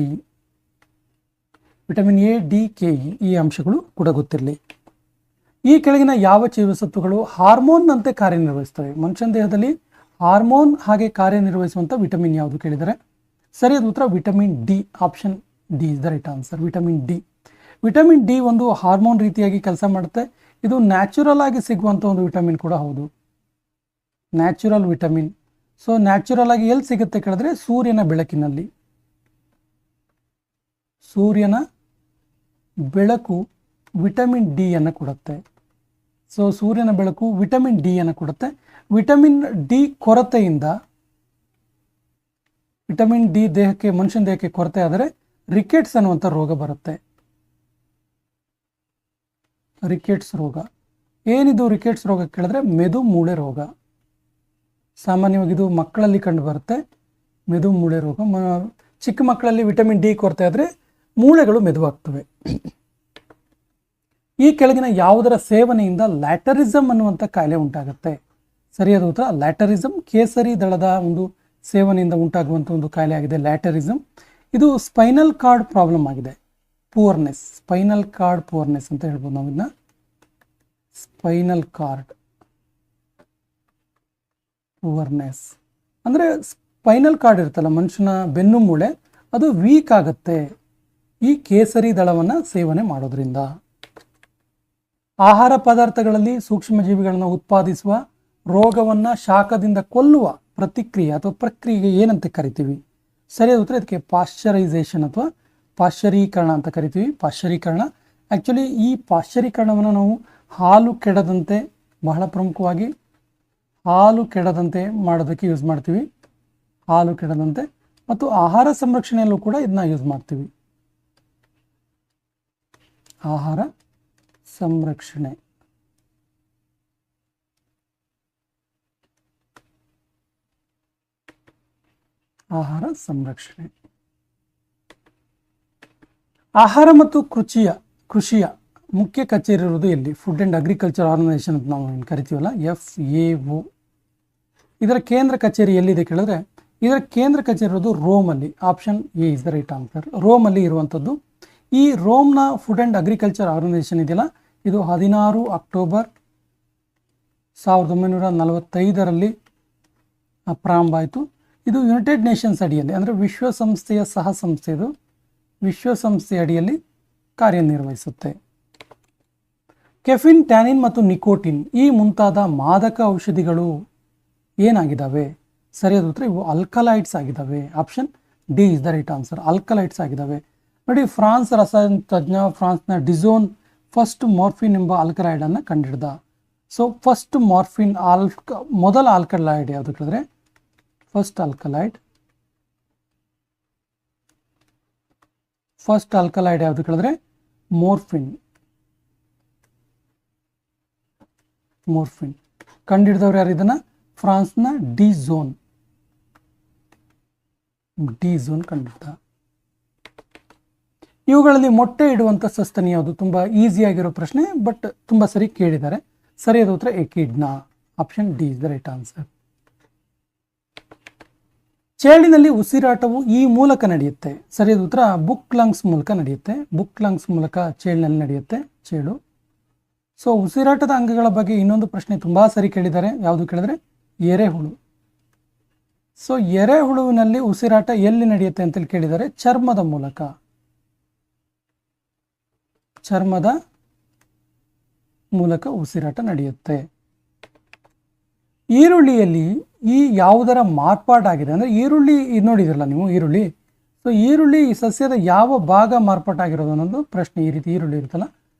ವಿಟಮಿನ್ ADKE ಈ ಅಂಶಗಳು ಕೂಡ ಗೊತ್ತಿರಲಿ. ಈ ಕೆಳಗಿನ ಯಾವ ಜೀವಸತ್ವಗಳು ಹಾರ್ಮೋನ್ನಂತೆ ಕಾರ್ಯನಿರ್ವಹಿಸ್ತವೆ? ಮನುಷ್ಯನ ದೇಹದಲ್ಲಿ ಹಾರ್ಮೋನ್ ಹಾಗೆ ಕಾರ್ಯನಿರ್ವಹಿಸುವಂಥ ವಿಟಮಿನ್ ಯಾವುದು ಕೇಳಿದರೆ ಸರಿಯಾದ ಉತ್ತರ vitamin D. Option D is the right answer. Vitamin D ಒಂದು ಹಾರ್ಮೋನ್ ರೀತಿಯಾಗಿ ಕೆಲಸ ಮಾಡುತ್ತೆ. ಇದು ನ್ಯಾಚುರಲ್ ಆಗಿ ಸಿಗುವಂಥ ಒಂದು ವಿಟಮಿನ್ ಕೂಡ ಹೌದು, ನ್ಯಾಚುರಲ್ ವಿಟಮಿನ್. ಸೊ ನ್ಯಾಚುರಲ್ ಆಗಿ ಎಲ್ಲಿ ಸಿಗುತ್ತೆ ಕೇಳಿದ್ರೆ ಸೂರ್ಯನ ಬೆಳಕಿನಲ್ಲಿ. ಸೂರ್ಯನ ಬೆಳಕು ವಿಟಮಿನ್ ಡಿ ಅನ್ನು ಕೊಡುತ್ತೆ. ಸೊ ಸೂರ್ಯನ ಬೆಳಕು ವಿಟಮಿನ್ ಡಿ ಅನ್ನು ಕೊಡುತ್ತೆ. ವಿಟಮಿನ್ ಡಿ ಕೊರತೆಯಿಂದ, ವಿಟಮಿನ್ ಡಿ ಮನುಷ್ಯನ ದೇಹಕ್ಕೆ ಕೊರತೆ ಆದರೆ ರಿಕೆಟ್ಸ್ ಅನ್ನುವಂಥ ರೋಗ ಬರುತ್ತೆ. ರಿಕೆಟ್ಸ್ ರೋಗ ಏನಿದು? ರಿಕೆಟ್ಸ್ ರೋಗ ಕೇಳಿದ್ರೆ ಮೆದು ಮೂಳೆ ರೋಗ. ಸಾಮಾನ್ಯವಾಗಿ ಇದು ಮಕ್ಕಳಲ್ಲಿ ಕಂಡು ಬರುತ್ತೆ, ಮೆದು ಮೂಳೆ ರೋಗ. ಚಿಕ್ಕ ಮಕ್ಕಳಲ್ಲಿ ವಿಟಮಿನ್ ಡಿ ಕೊರತೆ ಆದರೆ ಮೂಳೆಗಳು ಮೆದುವಾಗ್ತವೆ. ಈ ಕೆಳಗಿನ ಯಾವುದರ ಸೇವನೆಯಿಂದ ಲ್ಯಾಟರಿಸಮ್ ಅನ್ನುವಂಥ ಕಾಯಿಲೆ ಉಂಟಾಗುತ್ತೆ? ಸರಿಯಾದ ಉತ್ತರ ಲ್ಯಾಟರಿಸಮ್. ಕೇಸರಿ ದಳದ ಒಂದು ಸೇವನೆಯಿಂದ ಉಂಟಾಗುವಂಥ ಒಂದು ಕಾಯಿಲೆ ಆಗಿದೆ ಲ್ಯಾಟರಿಸಮ್. ಇದು ಸ್ಪೈನಲ್ ಕಾರ್ಡ್ ಪ್ರಾಬ್ಲಮ್ ಆಗಿದೆ, ಪೂರ್ನೆಸ್, ಸ್ಪೈನಲ್ ಕಾರ್ಡ್ ಪೂರ್ನೆಸ್ ಅಂತ ಹೇಳ್ಬೋದು ನಾವು ಇದನ್ನ. ಸ್ಪೈನಲ್ ಕಾರ್ಡ್ ಪೂರ್ನೆಸ್ ಅಂದರೆ ಸ್ಪೈನಲ್ ಕಾರ್ಡ್ ಇರುತ್ತಲ್ಲ ಮನುಷ್ಯನ ಬೆನ್ನು ಮೂಳೆ, ಅದು ವೀಕ್ ಆಗುತ್ತೆ ಈ ಕೇಸರಿ ದಳವನ್ನು ಸೇವನೆ ಮಾಡೋದ್ರಿಂದ. ಆಹಾರ ಪದಾರ್ಥಗಳಲ್ಲಿ ಸೂಕ್ಷ್ಮಜೀವಿಗಳನ್ನು ಉತ್ಪಾದಿಸುವ ರೋಗವನ್ನು ಶಾಖದಿಂದ ಕೊಲ್ಲುವ ಪ್ರತಿಕ್ರಿಯೆ ಅಥವಾ ಪ್ರಕ್ರಿಯೆಗೆ ಏನಂತ ಕರಿತೀವಿ? ಸರಿಯಾದ ಉತ್ತರ ಇದಕ್ಕೆ ಪಾಶ್ಚರೈಸೇಷನ್ ಅಥವಾ ಪಾಶ್ಚರೀಕರಣ ಅಂತ ಕರಿತೀವಿ. ಪಾಶ್ಚರೀಕರಣ. ಆ್ಯಕ್ಚುಲಿ ಈ ಪಾಶ್ಚರೀಕರಣವನ್ನು ನಾವು ಹಾಲು ಕೆಡದಂತೆ, ಬಹಳ ಪ್ರಮುಖವಾಗಿ ಹಾಲು ಕೆಡದಂತೆ ಮಾಡೋದಕ್ಕೆ ಯೂಸ್ ಮಾಡ್ತೀವಿ. ಹಾಲು ಕೆಡದಂತೆ ಮತ್ತು ಆಹಾರ ಸಂರಕ್ಷಣೆಯಲ್ಲೂ ಕೂಡ ಇದನ್ನ ಯೂಸ್ ಮಾಡ್ತೀವಿ. ಆಹಾರ ಸಂರಕ್ಷಣೆ. ಆಹಾರ ಸಂರಕ್ಷಣೆ. ಆಹಾರ ಮತ್ತು ಕೃಷಿಯ ಮುಖ್ಯ ಕಚೇರಿ ಇರುವುದು ಎಲ್ಲಿ? ಫುಡ್ ಆ್ಯಂಡ್ ಅಗ್ರಿಕಲ್ಚರ್ ಆರ್ಗನೈಸೇಷನ್ ಅಂತ ನಾವು ಏನು ಕರಿತೀವಲ್ಲ, FAO. ಇದರ ಕೇಂದ್ರ ಕಚೇರಿ ಎಲ್ಲಿದೆ ಕೇಳಿದ್ರೆ ಇದರ ಕೇಂದ್ರ ಕಚೇರಿ ಇರೋದು ರೋಮಲ್ಲಿ. Option A is the right answer. ರೋಮಲ್ಲಿ ಇರುವಂಥದ್ದು. ಈ ರೋಮ್ನ ಫುಡ್ ಆ್ಯಂಡ್ ಅಗ್ರಿಕಲ್ಚರ್ ಆರ್ಗನೈಸೇಷನ್ ಇದೆಯಲ್ಲ, ಇದು 16 ಅಕ್ಟೋಬರ್ 1945ರಲ್ಲಿ ಪ್ರಾರಂಭ ಆಯಿತು. ಇದು ಯುನೈಟೆಡ್ ನೇಷನ್ಸ್ ಅಡಿಯಲ್ಲಿ, ಅಂದರೆ ವಿಶ್ವಸಂಸ್ಥೆಯ ಸಹ ಸಂಸ್ಥೆ, ಇದು ವಿಶ್ವಸಂಸ್ಥೆಯ ಅಡಿಯಲ್ಲಿ ಕಾರ್ಯನಿರ್ವಹಿಸುತ್ತೆ. ಕೆಫಿನ್, ಟ್ಯಾನಿನ್ ಮತ್ತು ನಿಕೋಟಿನ್ ಈ ಮುಂತಾದ ಮಾದಕ ಔಷಧಿಗಳು ಏನಾಗಿದ್ದಾವೆ? ಸರಿಯಾದ ಉತ್ತರ ಇವು ಆಲ್ಕಲೈಡ್ಸ್ ಆಗಿದ್ದಾವೆ. Option D is the right answer. Alkaloids ಆಗಿದ್ದಾವೆ. ನೋಡಿ, ಫ್ರಾನ್ಸ್ ರಸಾಯನ ತಜ್ಞ ಫ್ರಾನ್ಸ್ನ ಡಿಸೋನ್ ಫಸ್ಟ್ ಮಾರ್ಫಿನ್ ಎಂಬ ಆಲ್ಕಲೈಡ್ ಅನ್ನು ಕಂಡುಹಿಡಿದ. ಸೊ ಫಸ್ಟ್ ಮಾರ್ಫಿನ್ ಮೊದಲ ಆಲ್ಕಲೈಡ್ ಯಾವುದು ಕೇಳಿದ್ರೆ ಫಸ್ಟ್ ಆಲ್ಕಲೈಡ್ ಯಾವುದು ಕೇಳಿದ್ರೆ ಮೋರ್ಫಿನ್. ಕಂಡುಹಿಡಿದವ್ರು ಯಾರು ಇದನ್ನ? ಫ್ರಾನ್ಸ್ನ ಡಿಸೋನ್ ಕಂಡುಹಿಡಿದ. ಇವುಗಳಲ್ಲಿ ಮೊಟ್ಟೆ ಇಡುವಂಥ ಸಸ್ತನಿ ಯಾವುದು? ತುಂಬ ಈಸಿಯಾಗಿರೋ ಪ್ರಶ್ನೆ, ಬಟ್ ತುಂಬ ಸರಿ ಕೇಳಿದ್ದಾರೆ. ಸರಿಯಾದ ಉತ್ತರ echidna. Option D is the right answer. ಚೇಳಿನಲ್ಲಿ ಉಸಿರಾಟವು ಈ ಮೂಲಕ ನಡೆಯುತ್ತೆ. ಸರಿಯಾದ ಉತ್ತರ ಬುಕ್ ಲಂಗ್ಸ್ ಮೂಲಕ ನಡೆಯುತ್ತೆ. ಬುಕ್ ಲಂಗ್ಸ್ ಮೂಲಕ ಚೇಳಿನಲ್ಲಿ ನಡೆಯುತ್ತೆ ಚೇಳು. ಸೊ ಉಸಿರಾಟದ ಅಂಗಗಳ ಬಗ್ಗೆ ಇನ್ನೊಂದು ಪ್ರಶ್ನೆ ತುಂಬ ಸರಿ ಕೇಳಿದ್ದಾರೆ. ಯಾವುದು ಕೇಳಿದ್ರೆ ಎರೆಹುಳು. ಸೊ ಎರೆಹುಳುವಿನಲ್ಲಿ ಉಸಿರಾಟ ಎಲ್ಲಿ ನಡೆಯುತ್ತೆ ಅಂತೇಳಿ ಕೇಳಿದ್ದಾರೆ. ಚರ್ಮದ ಮೂಲಕ. ಚರ್ಮದ ಮೂಲಕ ಉಸಿರಾಟ ನಡೆಯುತ್ತೆ. ಈರುಳ್ಳಿಯಲ್ಲಿ ಈ ಯಾವುದರ ಮಾರ್ಪಾಟಾಗಿದೆ ಅಂದರೆ ಈರುಳ್ಳಿ ನೋಡಿದಿರಲ್ಲ ನೀವು ಈರುಳ್ಳಿ. ಸೊ ಈರುಳ್ಳಿ ಈ ಸಸ್ಯದ ಯಾವ ಭಾಗ ಮಾರ್ಪಾಟಾಗಿರೋದು ಅನ್ನೋದು ಪ್ರಶ್ನೆ. ಈ ರೀತಿ ಈರುಳ್ಳಿ ಇರುತ್ತಲ್ಲ,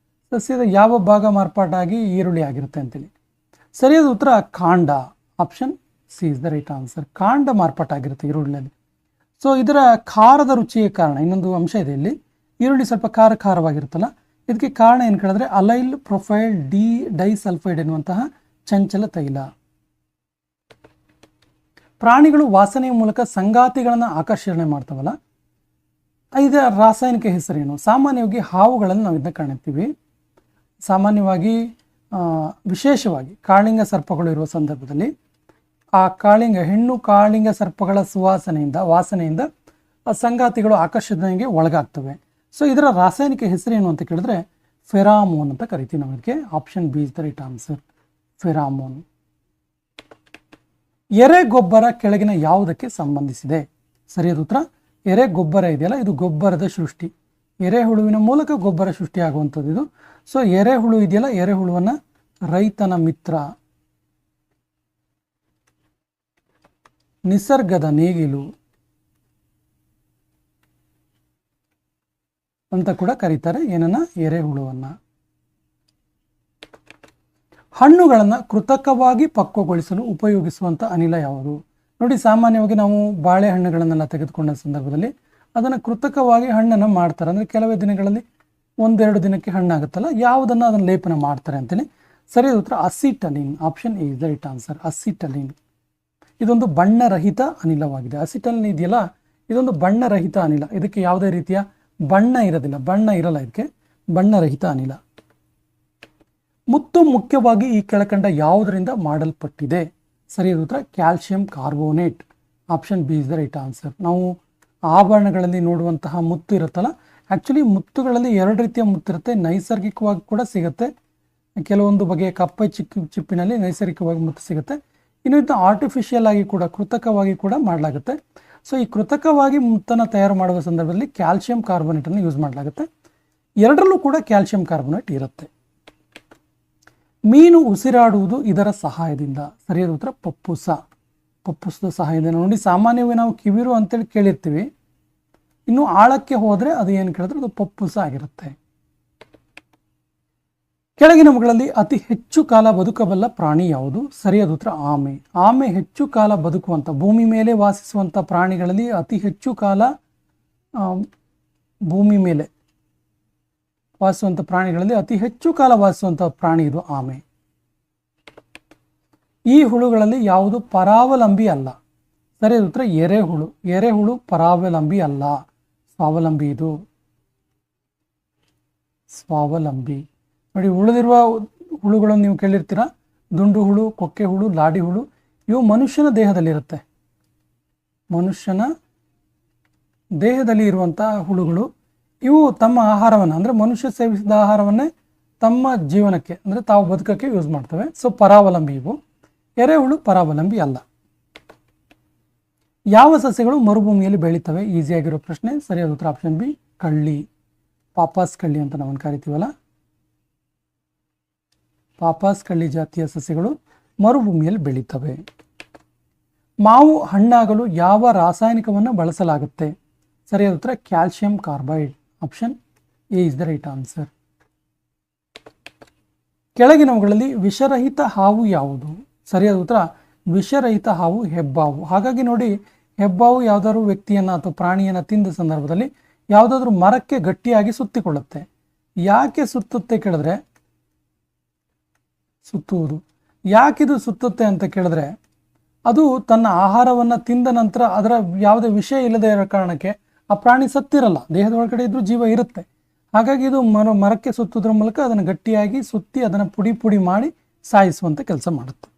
ಸಸ್ಯದ ಯಾವ ಭಾಗ ಮಾರ್ಪಾಟಾಗಿ ಈರುಳ್ಳಿ ಆಗಿರುತ್ತೆ ಅಂತೇಳಿ. ಸರಿಯಾದ ಉತ್ತರ ಕಾಂಡ. Option C is the right answer. ಕಾಂಡ ಮಾರ್ಪಾಟಾಗಿರುತ್ತೆ ಈರುಳ್ಳಿಯಲ್ಲಿ. ಸೊ ಇದರ ಖಾರದ ರುಚಿಯ ಕಾರಣ ಇನ್ನೊಂದು ಅಂಶ ಇದೆ ಇಲ್ಲಿ. ಈರುಳ್ಳಿ ಸ್ವಲ್ಪ ಖಾರವಾಗಿರುತ್ತಲ್ಲ, ಇದಕ್ಕೆ ಕಾರಣ ಏನು ಕೇಳಿದ್ರೆ ಅಲೈಲ್ ಪ್ರೊಫೈಲ್ ಡೈಸಲ್ಫೈಡ್ ಎನ್ನುವಂತಹ ಚಂಚಲ ತೈಲ. ಪ್ರಾಣಿಗಳು ವಾಸನೆಯ ಮೂಲಕ ಸಂಗಾತಿಗಳನ್ನು ಆಕರ್ಷಣೆ ಮಾಡ್ತಾವಲ್ಲ, ಇದರ ರಾಸಾಯನಿಕ ಹೆಸರೇನು? ಸಾಮಾನ್ಯವಾಗಿ ಹಾವುಗಳನ್ನು ನಾವು ಇದನ್ನ ಕಾಣುತ್ತೀವಿ. ಸಾಮಾನ್ಯವಾಗಿ ವಿಶೇಷವಾಗಿ ಕಾಳಿಂಗ ಸರ್ಪಗಳು ಇರುವ ಸಂದರ್ಭದಲ್ಲಿ ಆ ಹೆಣ್ಣು ಕಾಳಿಂಗ ಸರ್ಪಗಳ ವಾಸನೆಯಿಂದ ಸಂಗಾತಿಗಳು ಆಕರ್ಷಣೆಗೆ ಒಳಗಾಗ್ತವೆ. ಸೊ ಇದರ ರಾಸಾಯನಿಕ ಹೆಸರೇನು ಅಂತ ಕೇಳಿದ್ರೆ ಫೆರಾಮೋನ್ ಅಂತ ಕರಿತೀವಿ ನಾವು ಇದಕ್ಕೆ. Option B is the right answer, pheromone. ಎರೆ ಗೊಬ್ಬರ ಕೆಳಗಿನ ಯಾವುದಕ್ಕೆ ಸಂಬಂಧಿಸಿದೆ? ಸರಿಯಾದ ಉತ್ತರ ಎರೆ ಗೊಬ್ಬರ ಇದೆಯಲ್ಲ, ಇದು ಗೊಬ್ಬರದ ಸೃಷ್ಟಿ. ಎರೆಹುಳುವಿನ ಮೂಲಕ ಗೊಬ್ಬರ ಸೃಷ್ಟಿಯಾಗುವಂಥದ್ದು ಇದು. ಸೊ ಎರೆಹುಳು ಇದೆಯಲ್ಲ, ಎರೆಹುಳುವನ್ನ ರೈತನ ಮಿತ್ರ, ನಿಸರ್ಗದ ನೇಗಿಲು ಅಂತ ಕೂಡ ಕರೀತಾರೆ. ಏನನ್ನ? ಎರೆಹುಳುವನ್ನ. ಹಣ್ಣುಗಳನ್ನು ಕೃತಕವಾಗಿ ಪಕ್ವಗೊಳಿಸಲು ಉಪಯೋಗಿಸುವಂಥ ಅನಿಲ ಯಾವುದು? ನೋಡಿ, ಸಾಮಾನ್ಯವಾಗಿ ನಾವು ಬಾಳೆಹಣ್ಣುಗಳನ್ನೆಲ್ಲ ತೆಗೆದುಕೊಂಡ ಸಂದರ್ಭದಲ್ಲಿ ಅದನ್ನು ಕೃತಕವಾಗಿ ಹಣ್ಣನ್ನು ಮಾಡ್ತಾರೆ. ಅಂದರೆ ಕೆಲವೇ ದಿನಗಳಲ್ಲಿ 1-2 ದಿನಕ್ಕೆ ಹಣ್ಣಾಗುತ್ತಲ್ಲ, ಯಾವುದನ್ನು ಅದನ್ನು ಲೇಪನ ಮಾಡ್ತಾರೆ ಅಂತೇಳಿ. ಸರಿಯಾದ ಉತ್ತರ acetylene. Option A is the right answer, acetylene. ಇದೊಂದು ಬಣ್ಣರಹಿತ ಅನಿಲವಾಗಿದೆ. ಅಸಿಟಲಿನ್ ಇದೆಯಲ್ಲ, ಇದೊಂದು ಬಣ್ಣರಹಿತ ಅನಿಲ. ಇದಕ್ಕೆ ಯಾವುದೇ ರೀತಿಯ ಬಣ್ಣ ಇರೋದಿಲ್ಲ, ಬಣ್ಣ ಇರಲ್ಲ ಇದಕ್ಕೆ, ಬಣ್ಣರಹಿತ ಅನಿಲ. ಮುತ್ತು ಮುಖ್ಯವಾಗಿ ಈ ಕೆಳಕಂಡ ಯಾವುದರಿಂದ ಮಾಡಲ್ಪಟ್ಟಿದೆ? ಸರಿಯಾದ ಉತ್ತರ calcium carbonate. Option B is the right answer. ನಾವು ಆಭರಣಗಳಲ್ಲಿ ನೋಡುವಂತಹ ಮುತ್ತು ಇರುತ್ತಲ್ಲ, ಆ್ಯಕ್ಚುಲಿ ಮುತ್ತುಗಳಲ್ಲಿ 2 ರೀತಿಯ ಮುತ್ತಿರುತ್ತೆ. ನೈಸರ್ಗಿಕವಾಗಿ ಕೂಡ ಸಿಗುತ್ತೆ, ಕೆಲವೊಂದು ಬಗೆಯ ಕಪ್ಪೆ ಚಿಪ್ಪಿನಲ್ಲಿ ನೈಸರ್ಗಿಕವಾಗಿ ಮುತ್ತು ಸಿಗುತ್ತೆ. ಇನ್ನು ಇದು ಆರ್ಟಿಫಿಷಿಯಲ್ ಆಗಿ ಕೂಡ, ಕೃತಕವಾಗಿ ಕೂಡ ಮಾಡಲಾಗುತ್ತೆ. ಸೊ ಈ ಕೃತಕವಾಗಿ ಮುತ್ತನ್ನು ತಯಾರು ಮಾಡುವ ಸಂದರ್ಭದಲ್ಲಿ ಕ್ಯಾಲ್ಸಿಯಂ ಕಾರ್ಬೋನೇಟನ್ನು ಯೂಸ್ ಮಾಡಲಾಗುತ್ತೆ. ಎರಡರಲ್ಲೂ ಕೂಡ ಕ್ಯಾಲ್ಸಿಯಂ ಕಾರ್ಬೋನೇಟ್ ಇರುತ್ತೆ. ಮೀನು ಉಸಿರಾಡುವುದು ಇದರ ಸಹಾಯದಿಂದ. ಸರಿಯಾದ ಉತ್ತರ ಪಪ್ಪುಸ. ಪಪ್ಪುಸದ ಸಹಾಯದಿಂದ. ನೋಡಿ, ಸಾಮಾನ್ಯವಾಗಿ ನಾವು ಕಿವಿರು ಅಂತೇಳಿ ಕೇಳಿರ್ತೀವಿ, ಇನ್ನು ಆಳಕ್ಕೆ ಹೋದರೆ ಅದು ಏನು ಕೇಳಿದ್ರೆ ಅದು ಪಪ್ಪುಸ ಆಗಿರುತ್ತೆ. ಕೆಳಗಿನವುಗಳಲ್ಲಿ ಅತಿ ಹೆಚ್ಚು ಕಾಲ ಬದುಕಬಲ್ಲ ಪ್ರಾಣಿ ಯಾವುದು? ಸರಿಯಾದ ಉತ್ತರ ಆಮೆ. ಆಮೆ ಹೆಚ್ಚು ಕಾಲ ಬದುಕುವಂಥ, ಭೂಮಿ ಮೇಲೆ ವಾಸಿಸುವಂಥ ಪ್ರಾಣಿಗಳಲ್ಲಿ ಅತಿ ಹೆಚ್ಚು ಕಾಲ ಭೂಮಿ ಮೇಲೆ ವಾಸಿಸುವಂಥ ಪ್ರಾಣಿಗಳಲ್ಲಿ ಅತಿ ಹೆಚ್ಚು ಕಾಲ ವಾಸಿಸುವಂಥ ಪ್ರಾಣಿ ಇದು ಆಮೆ. ಈ ಹುಳುಗಳಲ್ಲಿ ಯಾವುದು ಪರಾವಲಂಬಿ ಅಲ್ಲ? ಸರಿಯಾದ ಉತ್ತರ ಎರೆಹುಳು. ಎರೆಹುಳು ಪರಾವಲಂಬಿ ಅಲ್ಲ, ಸ್ವಾವಲಂಬಿ. ಇದು ಸ್ವಾವಲಂಬಿ. ನೋಡಿ, ಉಳಿದಿರುವ ಹುಳುಗಳನ್ನು ನೀವು ಕೇಳಿರ್ತೀರ. ದುಂಡು ಹುಳು, ಕೊಕ್ಕೆ ಹುಳು, ಲಾಡಿ ಹುಳು, ಇವು ಮನುಷ್ಯನ ದೇಹದಲ್ಲಿರುತ್ತೆ. ಮನುಷ್ಯನ ದೇಹದಲ್ಲಿ ಇರುವಂಥ ಹುಳುಗಳು ಇವು ತಮ್ಮ ಆಹಾರವನ್ನು, ಅಂದರೆ ಮನುಷ್ಯ ಸೇವಿಸಿದ ಆಹಾರವನ್ನೇ ತಮ್ಮ ಜೀವನಕ್ಕೆ, ಅಂದರೆ ತಾವು ಬದುಕಕ್ಕೆ ಯೂಸ್ ಮಾಡ್ತವೆ. ಸೊ ಪರಾವಲಂಬಿ ಇವು. ಎರೆಹುಳು ಪರಾವಲಂಬಿ ಅಲ್ಲ. ಯಾವ ಸಸ್ಯಗಳು ಮರುಭೂಮಿಯಲ್ಲಿ ಬೆಳೀತವೆ? ಈಸಿಯಾಗಿರೋ ಪ್ರಶ್ನೆ. ಸರಿಯಾದ ಉತ್ತರ ಆಪ್ಷನ್ ಬಿ ಕಳ್ಳಿ. ಪಾಪಾಸ್ ಕಳ್ಳಿ ಅಂತ ನಾವನ್ನು ಕರಿತೀವಲ್ಲ, ಪಾಪಾಸ್ ಕಳ್ಳಿ ಜಾತಿಯ ಸಸ್ಯಗಳು ಮರುಭೂಮಿಯಲ್ಲಿ ಬೆಳೀತವೆ. ಮಾವು ಹಣ್ಣಾಗಲು ಯಾವ ರಾಸಾಯನಿಕವನ್ನು ಬಳಸಲಾಗುತ್ತೆ? ಸರಿಯಾದ ಉತ್ತರ calcium carbide. Option A is the right answer. ಕೆಳಗಿನವುಗಳಲ್ಲಿ ವಿಷರಹಿತ ಹಾವು ಯಾವುದು? ಸರಿಯಾದ ಉತ್ತರ ವಿಷರಹಿತ ಹಾವು ಹೆಬ್ಬಾವು. ಹಾಗಾಗಿ ನೋಡಿ, ಹೆಬ್ಬಾವು ಯಾವುದಾದ್ರು ವ್ಯಕ್ತಿಯನ್ನು ಅಥವಾ ಪ್ರಾಣಿಯನ್ನು ತಿಂದ ಸಂದರ್ಭದಲ್ಲಿ ಯಾವುದಾದ್ರೂ ಮರಕ್ಕೆ ಗಟ್ಟಿಯಾಗಿ ಸುತ್ತಿಕೊಳ್ಳುತ್ತೆ. ಯಾಕೆ ಸುತ್ತುತ್ತೆ ಕೇಳಿದ್ರೆ, ಸುತ್ತುವುದು ಯಾಕಿದು ಸುತ್ತುತ್ತೆ ಅಂತ ಕೇಳಿದ್ರೆ, ಅದು ತನ್ನ ಆಹಾರವನ್ನು ತಿಂದ ನಂತರ ಅದರ ಯಾವುದೇ ವಿಷಯ ಇಲ್ಲದೆ ಇರೋ ಕಾರಣಕ್ಕೆ ಆ ಪ್ರಾಣಿ ಸತ್ತಿರಲ್ಲ, ದೇಹದ ಒಳಗಡೆ ಇದ್ರೂ ಜೀವ ಇರುತ್ತೆ. ಹಾಗಾಗಿ ಇದು ಮರಕ್ಕೆ ಸುತ್ತೋದ್ರ ಮೂಲಕ ಅದನ್ನು ಗಟ್ಟಿಯಾಗಿ ಸುತ್ತಿ ಅದನ್ನು ಪುಡಿ ಪುಡಿ ಮಾಡಿ ಸಾಯಿಸುವಂಥ ಕೆಲಸ ಮಾಡುತ್ತೆ.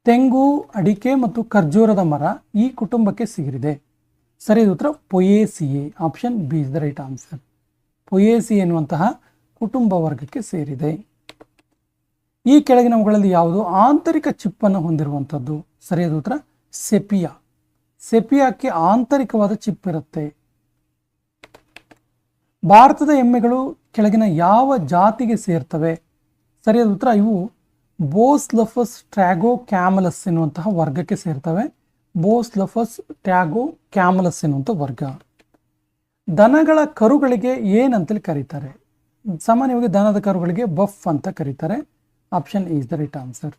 ತೆಂಗು, ಅಡಿಕೆ ಮತ್ತು ಖರ್ಜೂರದ ಮರ ಈ ಕುಟುಂಬಕ್ಕೆ ಸೇರಿದೆ. ಸರಿಯಾದ ಉತ್ತರ Poaceae. Option B is the right answer. Poaceae ಎನ್ನುವಂತಹ ಕುಟುಂಬ ವರ್ಗಕ್ಕೆ ಸೇರಿದೆ. ಈ ಕೆಳಗಿನವುಗಳಲ್ಲಿ ಯಾವುದು ಆಂತರಿಕ ಚಿಪ್ಪನ್ನು ಹೊಂದಿರುವಂಥದ್ದು? ಸರಿಯಾದ ಉತ್ತರ ಸೆಪಿಯಾ. ಸೆಪಿಯಾಕ್ಕೆ ಆಂತರಿಕವಾದ ಚಿಪ್ ಇರುತ್ತೆ. ಭಾರತದ ಎಮ್ಮೆಗಳು ಕೆಳಗಿನ ಯಾವ ಜಾತಿಗೆ ಸೇರ್ತವೆ? ಸರಿಯಾದ ಉತ್ತರ ಇವು ಬೋಸ್ಲಫಸ್ ಟ್ರ್ಯಾಗೋ ಕ್ಯಾಮಲಸ್ ಎನ್ನುವಂತಹ ವರ್ಗಕ್ಕೆ ಸೇರ್ತವೆ. ಬೋಸ್ಲಫಸ್ ಟ್ರ್ಯಾಗೋ ಕ್ಯಾಮಲಸ್ ಎನ್ನುವಂಥ ವರ್ಗ. ದನಗಳ ಕರುಗಳಿಗೆ ಏನಂತೇಳಿ ಕರೀತಾರೆ? ಸಾಮಾನ್ಯವಾಗಿ ದನದ ಕರುಗಳಿಗೆ ಬಫ್ ಅಂತ ಕರೀತಾರೆ. Option is the right answer.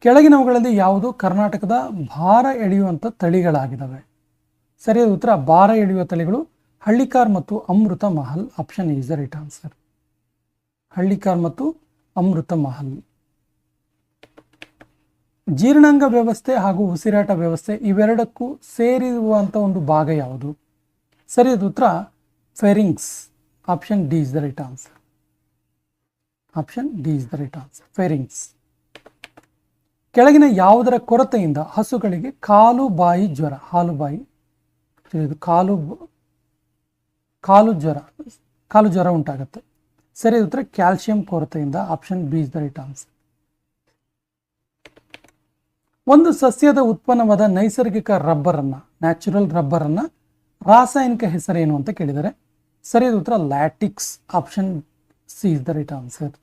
ಕೆಳಗಿನವುಗಳಲ್ಲಿ ಯಾವುದು ಕರ್ನಾಟಕದ ಭಾರ ಎಳೆಯುವಂಥ ತಳಿಗಳಾಗಿದ್ದಾವೆ? ಸರಿಯಾದ ಉತ್ತರ ಭಾರ ಎಳೆಯುವ ತಳಿಗಳು ಹಳ್ಳಿಕಾರ್ ಮತ್ತು Amrit Mahal. Option is the right answer. Hallikar ಮತ್ತು ಅಮೃತ ಮಹಲ್. ಜೀರ್ಣಾಂಗ ವ್ಯವಸ್ಥೆ ಹಾಗೂ ಉಸಿರಾಟ ವ್ಯವಸ್ಥೆ ಇವೆರಡಕ್ಕೂ ಸೇರಿರುವಂಥ ಒಂದು ಭಾಗ ಯಾವುದು? ಸರಿಯಾದ ಉತ್ತರ ಫೆರಿಂಗ್ಸ್. Option D is the right answer. Option D is the right answer, ಫೆರಿಂಗ್ಸ್. ಕೆಳಗಿನ ಯಾವುದರ ಕೊರತೆಯಿಂದ ಹಸುಗಳಿಗೆ ಕಾಲು ಬಾಯಿ ಜ್ವರ, ಕಾಲು ಜ್ವರ ಉಂಟಾಗುತ್ತೆ? ಸರಿಯಾದ ಉತ್ತರ ಕ್ಯಾಲ್ಸಿಯಂ ಕೊರತೆಯಿಂದ. Option B is the right answer. ಒಂದು ಸಸ್ಯದ ಉತ್ಪನ್ನವಾದ ನೈಸರ್ಗಿಕ ರಬ್ಬರನ್ನು, ನ್ಯಾಚುರಲ್ ರಬ್ಬರನ್ನು ರಾಸಾಯನಿಕ ಹೆಸರೇನು ಅಂತ ಕೇಳಿದರೆ? ಸರಿಯಾದ ಉತ್ತರ ಲ್ಯಾಟಿಕ್ಸ್. Option C is the right answer.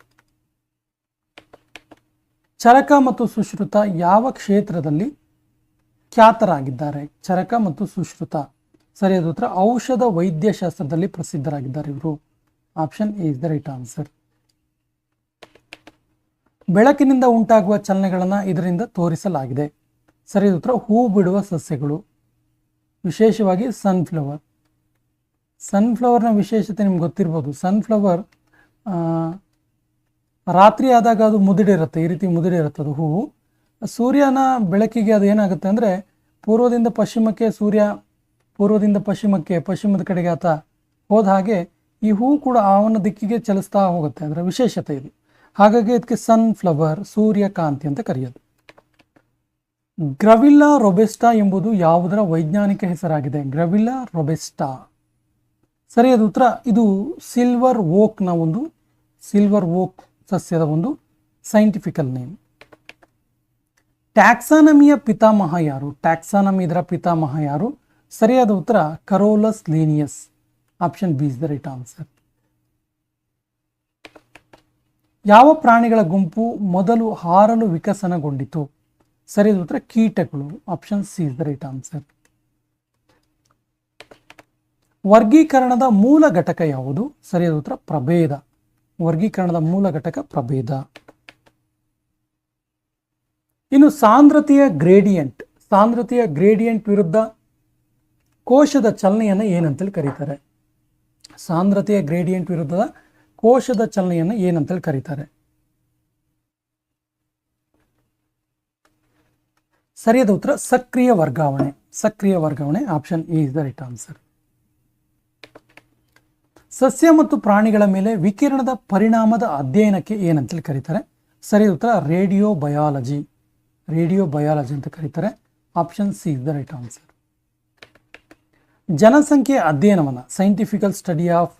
Charaka ಮತ್ತು ಸುಶ್ರುತ ಯಾವ ಕ್ಷೇತ್ರದಲ್ಲಿ ಖ್ಯಾತರಾಗಿದ್ದಾರೆ? ಚರಕ ಮತ್ತು ಸುಶ್ರುತ. ಸರಿಯಾದ ಉತ್ತರ ಔಷಧ ವೈದ್ಯಶಾಸ್ತ್ರದಲ್ಲಿ ಪ್ರಸಿದ್ಧರಾಗಿದ್ದಾರೆ ಇವರು. Option A is the right answer. ಬೆಳಕಿನಿಂದ ಉಂಟಾಗುವ ಚಲನೆಗಳನ್ನು ಇದರಿಂದ ತೋರಿಸಲಾಗಿದೆ. ಸರಿಯಾದ ಉತ್ತರ ಹೂ ಬಿಡುವ ಸಸ್ಯಗಳು, ವಿಶೇಷವಾಗಿ ಸನ್ಫ್ಲವರ್. ಸನ್ಫ್ಲವರ್ನ ವಿಶೇಷತೆ ನಿಮ್ಗೆ ಗೊತ್ತಿರ್ಬೋದು. ಸನ್ಫ್ಲವರ್ ರಾತ್ರಿ ಆದಾಗ ಅದು ಮುದುಡಿರುತ್ತೆ, ಈ ರೀತಿ ಮುದುಡಿರುತ್ತೆ ಅದು ಹೂವು. ಸೂರ್ಯನ ಬೆಳಕಿಗೆ ಅದು ಏನಾಗುತ್ತೆ ಅಂದರೆ ಪೂರ್ವದಿಂದ ಪಶ್ಚಿಮಕ್ಕೆ ಸೂರ್ಯ, ಪೂರ್ವದಿಂದ ಪಶ್ಚಿಮಕ್ಕೆ, ಪಶ್ಚಿಮದ ಕಡೆಗೆ ಆತ ಹೋದ ಹಾಗೆ ಈ ಹೂ ಕೂಡ ಅವನ ದಿಕ್ಕಿಗೆ ಚಲಿಸ್ತಾ ಹೋಗುತ್ತೆ. ಅದರ ವಿಶೇಷತೆ ಇದು. ಹಾಗಾಗಿ ಇದಕ್ಕೆ ಸನ್ಫ್ಲವರ್, ಸೂರ್ಯಕಾಂತಿ ಅಂತ ಕರೆಯೋದು. ಗ್ರವಿಲ್ಲಾ ರೊಬೆಸ್ಟಾ ಎಂಬುದು ಯಾವುದರ ವೈಜ್ಞಾನಿಕ ಹೆಸರಾಗಿದೆ? ಗ್ರವಿಲ್ಲಾ ರೊಬೆಸ್ಟಾ. ಸರಿಯಾದ ಉತ್ತರ ಇದು ಸಿಲ್ವರ್ ಓಕ್ ಸಸ್ಯದ ಒಂದು ಸೈಂಟಿಫಿಕಲ್ ನೇಮ್. ಟ್ಯಾಕ್ಸಾನಮಿಯ ಪಿತಾಮಹ ಯಾರು? ಟ್ಯಾಕ್ಸಾನಮಿ ಇದರ ಪಿತಾಮಹ ಯಾರು? ಸರಿಯಾದ ಉತ್ತರ Carolus Linnaeus. Option B is the right answer. ಯಾವ ಪ್ರಾಣಿಗಳ ಗುಂಪು ಮೊದಲು ಹಾರಲು ವಿಕಸನಗೊಂಡಿತು? ಸರಿಯಾದ ಉತ್ತರ ಕೀಟಗಳು. Option C is the right answer. ವರ್ಗೀಕರಣದ ಮೂಲ ಘಟಕ ಯಾವುದು? ಸರಿಯಾದ ಉತ್ತರ ಪ್ರಭೇದ. ವರ್ಗೀಕರಣದ ಮೂಲ ಘಟಕ ಪ್ರಭೇದ. ಇನ್ನು ಸಾಂದ್ರತೆಯ ಗ್ರೇಡಿಯಂಟ್ ವಿರುದ್ಧ ಕೋಶದ ಚಲನೆಯನ್ನು ಏನಂತೇಳಿ ಕರೀತಾರೆ? ಸಾಂದ್ರತೆಯ ಗ್ರೇಡಿಯಂಟ್ ವಿರುದ್ಧ ಕೋಶದ ಚಲನೆಯನ್ನು ಏನಂತೇಳಿ ಕರೀತಾರೆ? ಸರಿಯಾದ ಉತ್ತರ ಸಕ್ರಿಯ ವರ್ಗಾವಣೆ. Option A is the right answer. ಸಸ್ಯ ಮತ್ತು ಪ್ರಾಣಿಗಳ ಮೇಲೆ ವಿಕಿರಣದ ಪರಿಣಾಮದ ಅಧ್ಯಯನಕ್ಕೆ ಏನಂತೇಳಿ ಕರೀತಾರೆ? ಸರಿಯಾದ ಉತ್ತರ ರೇಡಿಯೋ ಬಯಾಲಜಿ ಅಂತ ಕರೀತಾರೆ. Option C is the right answer. ಜನಸಂಖ್ಯೆ ಅಧ್ಯಯನವನ್ನು, ಸೈಂಟಿಫಿಕಲ್ ಸ್ಟಡಿ ಆಫ್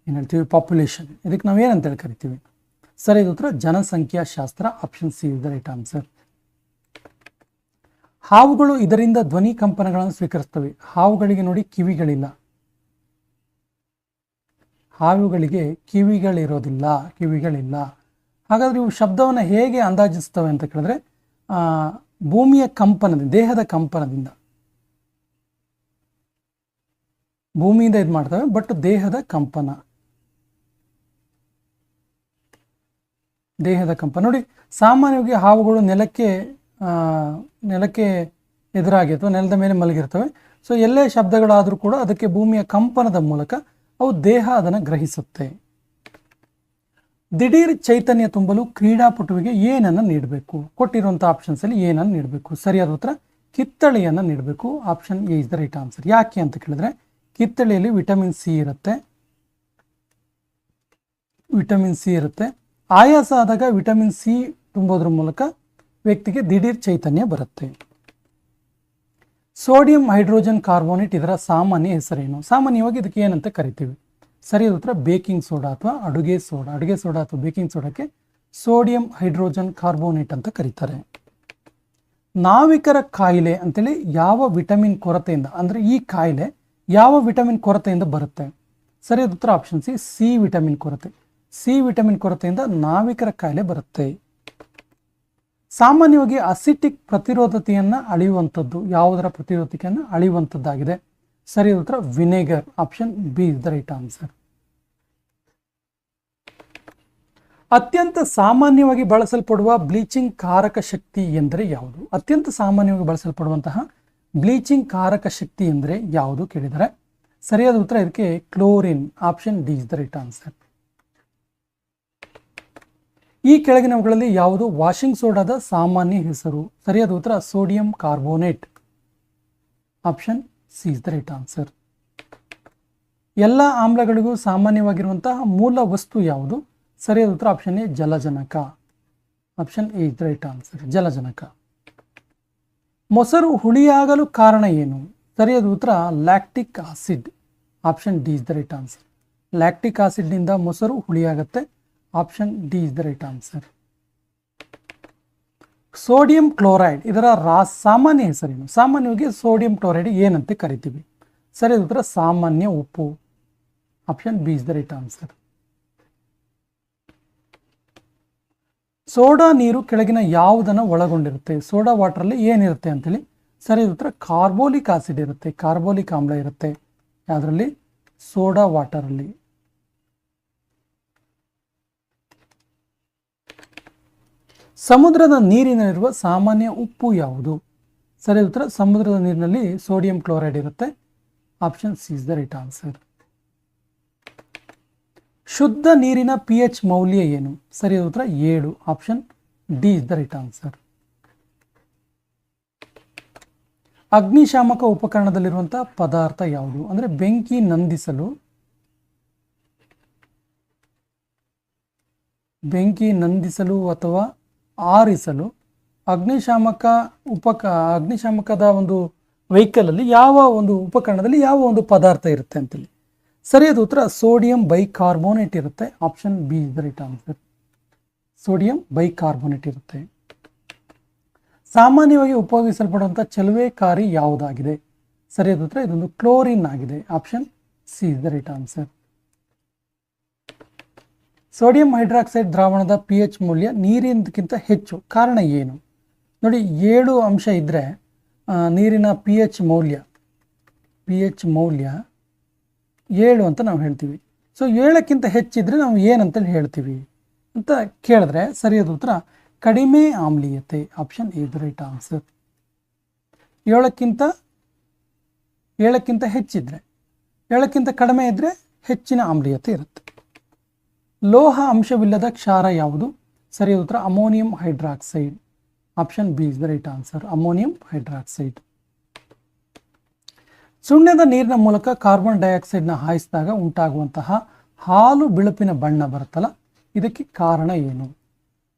ಏನು ಹೇಳ್ತೀವಿ, ಪಾಪ್ಯುಲೇಷನ್, ಇದಕ್ಕೆ ನಾವು ಏನಂತೇಳಿ ಕರಿತೀವಿ? ಸರಿಯಾದ ಉತ್ತರ ಜನಸಂಖ್ಯಾ ಶಾಸ್ತ್ರ. Option C is the right answer. ಹಾವುಗಳು ಇದರಿಂದ ಧ್ವನಿ ಕಂಪನಗಳನ್ನು ಸ್ವೀಕರಿಸ್ತವೆ. ಹಾವುಗಳಿಗೆ ನೋಡಿ ಕಿವಿಗಳಿಲ್ಲ, ಹಾವುಗಳಿಗೆ ಕಿವಿಗಳಿಲ್ಲ. ಹಾಗಾದ್ರೆ ಇವು ಶಬ್ದವನ್ನು ಹೇಗೆ ಅಂದಾಜಿಸ್ತವೆ ಅಂತ ಕೇಳಿದ್ರೆ ಭೂಮಿಯ ಕಂಪನದಿಂದ, ದೇಹದ ಕಂಪನದಿಂದ, ಭೂಮಿಯಿಂದ ಇದು ಮಾಡ್ತವೆ, ಬಟ್ ದೇಹದ ಕಂಪನ ನೋಡಿ. ಸಾಮಾನ್ಯವಾಗಿ ಹಾವುಗಳು ನೆಲಕ್ಕೆ ಎದುರಾಗಿ ಅಥವಾ ನೆಲದ ಮೇಲೆ ಮಲಗಿರ್ತವೆ. ಸೊ ಎಲ್ಲೇ ಶಬ್ದಗಳಾದರೂ ಕೂಡ ಅದಕ್ಕೆ ಭೂಮಿಯ ಕಂಪನದ ಮೂಲಕ ಅವು ದೇಹ ಅದನ್ನು ಗ್ರಹಿಸುತ್ತೆ. ದಿಢೀರ್ ಚೈತನ್ಯ ತುಂಬಲು ಕ್ರೀಡಾಪಟುವಿಗೆ ಏನನ್ನು ನೀಡಬೇಕು? ಕೊಟ್ಟಿರುವಂಥ ಆಪ್ಷನ್ಸಲ್ಲಿ ಏನನ್ನು ನೀಡಬೇಕು? ಸರಿಯಾದ ಉತ್ತರ ಕಿತ್ತಳೆಯನ್ನು ನೀಡಬೇಕು. Option A is the right answer. ಯಾಕೆ ಅಂತ ಕೇಳಿದ್ರೆ ಕಿತ್ತಳೆಯಲ್ಲಿ ವಿಟಮಿನ್ ಸಿ ಇರುತ್ತೆ. ಆಯಾಸ ಆದಾಗ ವಿಟಮಿನ್ ಸಿ ತುಂಬೋದ್ರ ಮೂಲಕ ವ್ಯಕ್ತಿಗೆ ದಿಢೀರ್ ಚೈತನ್ಯ ಬರುತ್ತೆ. ಸೋಡಿಯಂ ಹೈಡ್ರೋಜನ್ ಕಾರ್ಬೋನೇಟ್ ಇದರ ಸಾಮಾನ್ಯ ಹೆಸರೇನು? ಸಾಮಾನ್ಯವಾಗಿ ಇದಕ್ಕೆ ಏನಂತ ಕರಿತೀವಿ? ಸರಿಯಾದ ಉತ್ತರ ಬೇಕಿಂಗ್ ಸೋಡಾ ಅಥವಾ ಅಡುಗೆ ಸೋಡಾ ಅಥವಾ ಬೇಕಿಂಗ್ ಸೋಡಾಕ್ಕೆ ಸೋಡಿಯಂ ಹೈಡ್ರೋಜನ್ ಕಾರ್ಬೋನೇಟ್ ಅಂತ ಕರೀತಾರೆ. ನಾವಿಕರ ಕಾಯಿಲೆ ಅಂತೇಳಿ ಯಾವ ವಿಟಮಿನ್ ಕೊರತೆಯಿಂದ, ಅಂದರೆ ಈ ಕಾಯಿಲೆ ಯಾವ ವಿಟಮಿನ್ ಕೊರತೆಯಿಂದ ಬರುತ್ತೆ? ಸರಿಯಾದ ಉತ್ತರ ಆಪ್ಷನ್ ಸಿ ವಿಟಮಿನ್ ಕೊರತೆ. ಸಿ ವಿಟಮಿನ್ ಕೊರತೆಯಿಂದ ನಾವಿಕರ ಕಾಯಿಲೆ ಬರುತ್ತೆ. ಸಾಮಾನ್ಯವಾಗಿ ಅಸಿಟಿಕ್ ಪ್ರತಿರೋಧತೆಯನ್ನು ಅಳೆಯುವಂಥದ್ದು ಯಾವುದರ ಪ್ರತಿರೋಧತೆಯನ್ನು ಅಳೆಯುವಂಥದ್ದಾಗಿದೆ? ಸರಿಯಾದ ಉತ್ತರ vinegar. Option B is the right answer. ಅತ್ಯಂತ ಸಾಮಾನ್ಯವಾಗಿ ಬಳಸಲ್ಪಡುವ ಬ್ಲೀಚಿಂಗ್ ಕಾರಕ ಶಕ್ತಿ ಎಂದರೆ ಯಾವುದು? ಅತ್ಯಂತ ಸಾಮಾನ್ಯವಾಗಿ ಬಳಸಲ್ಪಡುವಂತಹ ಬ್ಲೀಚಿಂಗ್ ಕಾರಕ ಶಕ್ತಿ ಎಂದರೆ ಯಾವುದು ಕೇಳಿದರೆ ಸರಿಯಾದ ಉತ್ತರ ಇದಕ್ಕೆ chlorine. Option D is the right answer. ಈ ಕೆಳಗಿನವುಗಳಲ್ಲಿ ಯಾವುದು ವಾಷಿಂಗ್ ಸೋಡಾದ ಸಾಮಾನ್ಯ ಹೆಸರು? ಸರಿಯಾದ ಉತ್ತರ sodium carbonate. Option C is the right answer. ಎಲ್ಲ ಆಮ್ಲಗಳಿಗೂ ಸಾಮಾನ್ಯವಾಗಿರುವಂತಹ ಮೂಲ ವಸ್ತು ಯಾವುದು? ಸರಿಯಾದ ಉತ್ತರ ಆಪ್ಷನ್ ಎ ಜಲಜನಕ. Option A is the right answer, ಜಲಜನಕ. ಮೊಸರು ಹುಳಿಯಾಗಲು ಕಾರಣ ಏನು? ಸರಿಯಾದ ಉತ್ತರ lactic acid. Option D is the right answer. Lactic ಆಸಿಡ್ನಿಂದ ಮೊಸರು ಹುಳಿಯಾಗುತ್ತೆ. Option D is the right answer. Sodium chloride ಇದರ ಸಾಮಾನ್ಯ ಹೆಸರೇನು? ಸಾಮಾನ್ಯವಾಗಿ ಸೋಡಿಯಂ ಕ್ಲೋರೈಡ್ ಏನಂತೆ ಕರಿತೀವಿ? ಸರಿಯಾದ ಉತ್ತರ ಸಾಮಾನ್ಯ ಉಪ್ಪು. Option B is the right answer. Soda ನೀರು ಕೆಳಗಿನ ಯಾವುದನ್ನು ಒಳಗೊಂಡಿರುತ್ತೆ? ಸೋಡಾ ವಾಟರಲ್ಲಿ ಏನಿರುತ್ತೆ ಅಂತೇಳಿ ಸರಿಯಾದ ಉತ್ತರ ಕಾರ್ಬೋಲಿಕ್ ಆಸಿಡ್ ಇರುತ್ತೆ, ಕಾರ್ಬೋಲಿಕ್ ಆಮ್ಲ ಇರುತ್ತೆ. ಯಾವುದರಲ್ಲಿ? ಸೋಡಾ ವಾಟರಲ್ಲಿ. ಸಮುದ್ರದ ನೀರಿನಲ್ಲಿರುವ ಸಾಮಾನ್ಯ ಉಪ್ಪು ಯಾವುದು? ಸರಿಯಾದ ಉತ್ತರ ಸಮುದ್ರದ ನೀರಿನಲ್ಲಿ ಸೋಡಿಯಂ ಕ್ಲೋರೈಡ್ ಇರುತ್ತೆ. Option C is the right answer. ಶುದ್ಧ ನೀರಿನ pH ಮೌಲ್ಯ ಏನು? ಸರಿಯಾದ ಉತ್ತರ 7. Option D is the right answer. ಅಗ್ನಿಶಾಮಕ ಉಪಕರಣದಲ್ಲಿರುವಂತಹ ಪದಾರ್ಥ ಯಾವುದು? ಅಂದರೆ ಬೆಂಕಿ ನಂದಿಸಲು ಅಥವಾ ಆರಿಸಲು ಅಗ್ನಿಶಾಮಕದ ಒಂದು ವೆಹಿಕಲ್ ಅಲ್ಲಿ ಯಾವ ಒಂದು ಉಪಕರಣದಲ್ಲಿ ಯಾವ ಒಂದು ಪದಾರ್ಥ ಇರುತ್ತೆ ಅಂತೇಳಿ ಸರಿಯಾದ ಉತ್ತರ ಸೋಡಿಯಂ ಬೈಕಾರ್ಬೋನೇಟ್ ಇರುತ್ತೆ. Option B is the right answer. Sodium bicarbonate ಇರುತ್ತೆ. ಸಾಮಾನ್ಯವಾಗಿ ಉಪಯೋಗಿಸಲ್ಪಡುವಂಥ ಚಲುವೆಕಾರಿ ಯಾವುದಾಗಿದೆ? ಸರಿಯಾದ ಉತ್ತರ ಇದೊಂದು ಕ್ಲೋರಿನ್ ಆಗಿದೆ. Option C is the right answer. Sodium hydroxide ದ್ರಾವಣದ pH ಮೌಲ್ಯ ನೀರಿನಕ್ಕಿಂತ ಹೆಚ್ಚು, ಕಾರಣ ಏನು? ನೋಡಿ, 7 ಅಂಶ ಇದ್ದರೆ ನೀರಿನ pH ಮೌಲ್ಯ 7 ಅಂತ ನಾವು ಹೇಳ್ತೀವಿ. ಸೊ 7ಕ್ಕಿಂತ ಹೆಚ್ಚಿದ್ರೆ ನಾವು ಏನಂತೇಳಿ ಹೇಳ್ತೀವಿ ಅಂತ ಕೇಳಿದ್ರೆ ಸರಿಯಾದ ಉತ್ತರ ಕಡಿಮೆ ಆಮ್ಲೀಯತೆ. Option A the right answer. 7ಕ್ಕಿಂತ ಹೆಚ್ಚಿದ್ರೆ, 7ಕ್ಕಿಂತ ಕಡಿಮೆ ಇದ್ದರೆ ಹೆಚ್ಚಿನ ಆಮ್ಲೀಯತೆ ಇರುತ್ತೆ. ಲೋಹ ಅಂಶವಿಲ್ಲದ ಕ್ಷಾರ ಯಾವುದು? ಸರಿಯಾದ ಉತ್ತರ ammonium hydroxide. Option B is the right answer, ammonium hydroxide. ಸುಣ್ಣದ ನೀರಿನ ಮೂಲಕ ಕಾರ್ಬನ್ ಡೈಆಕ್ಸೈಡ್ನ ಹಾಯಿಸಿದಾಗ ಉಂಟಾಗುವಂತಹ ಹಾಲು ಬಿಳುಪಿನ ಬಣ್ಣ ಬರುತ್ತಲ್ಲ, ಇದಕ್ಕೆ ಕಾರಣ ಏನು?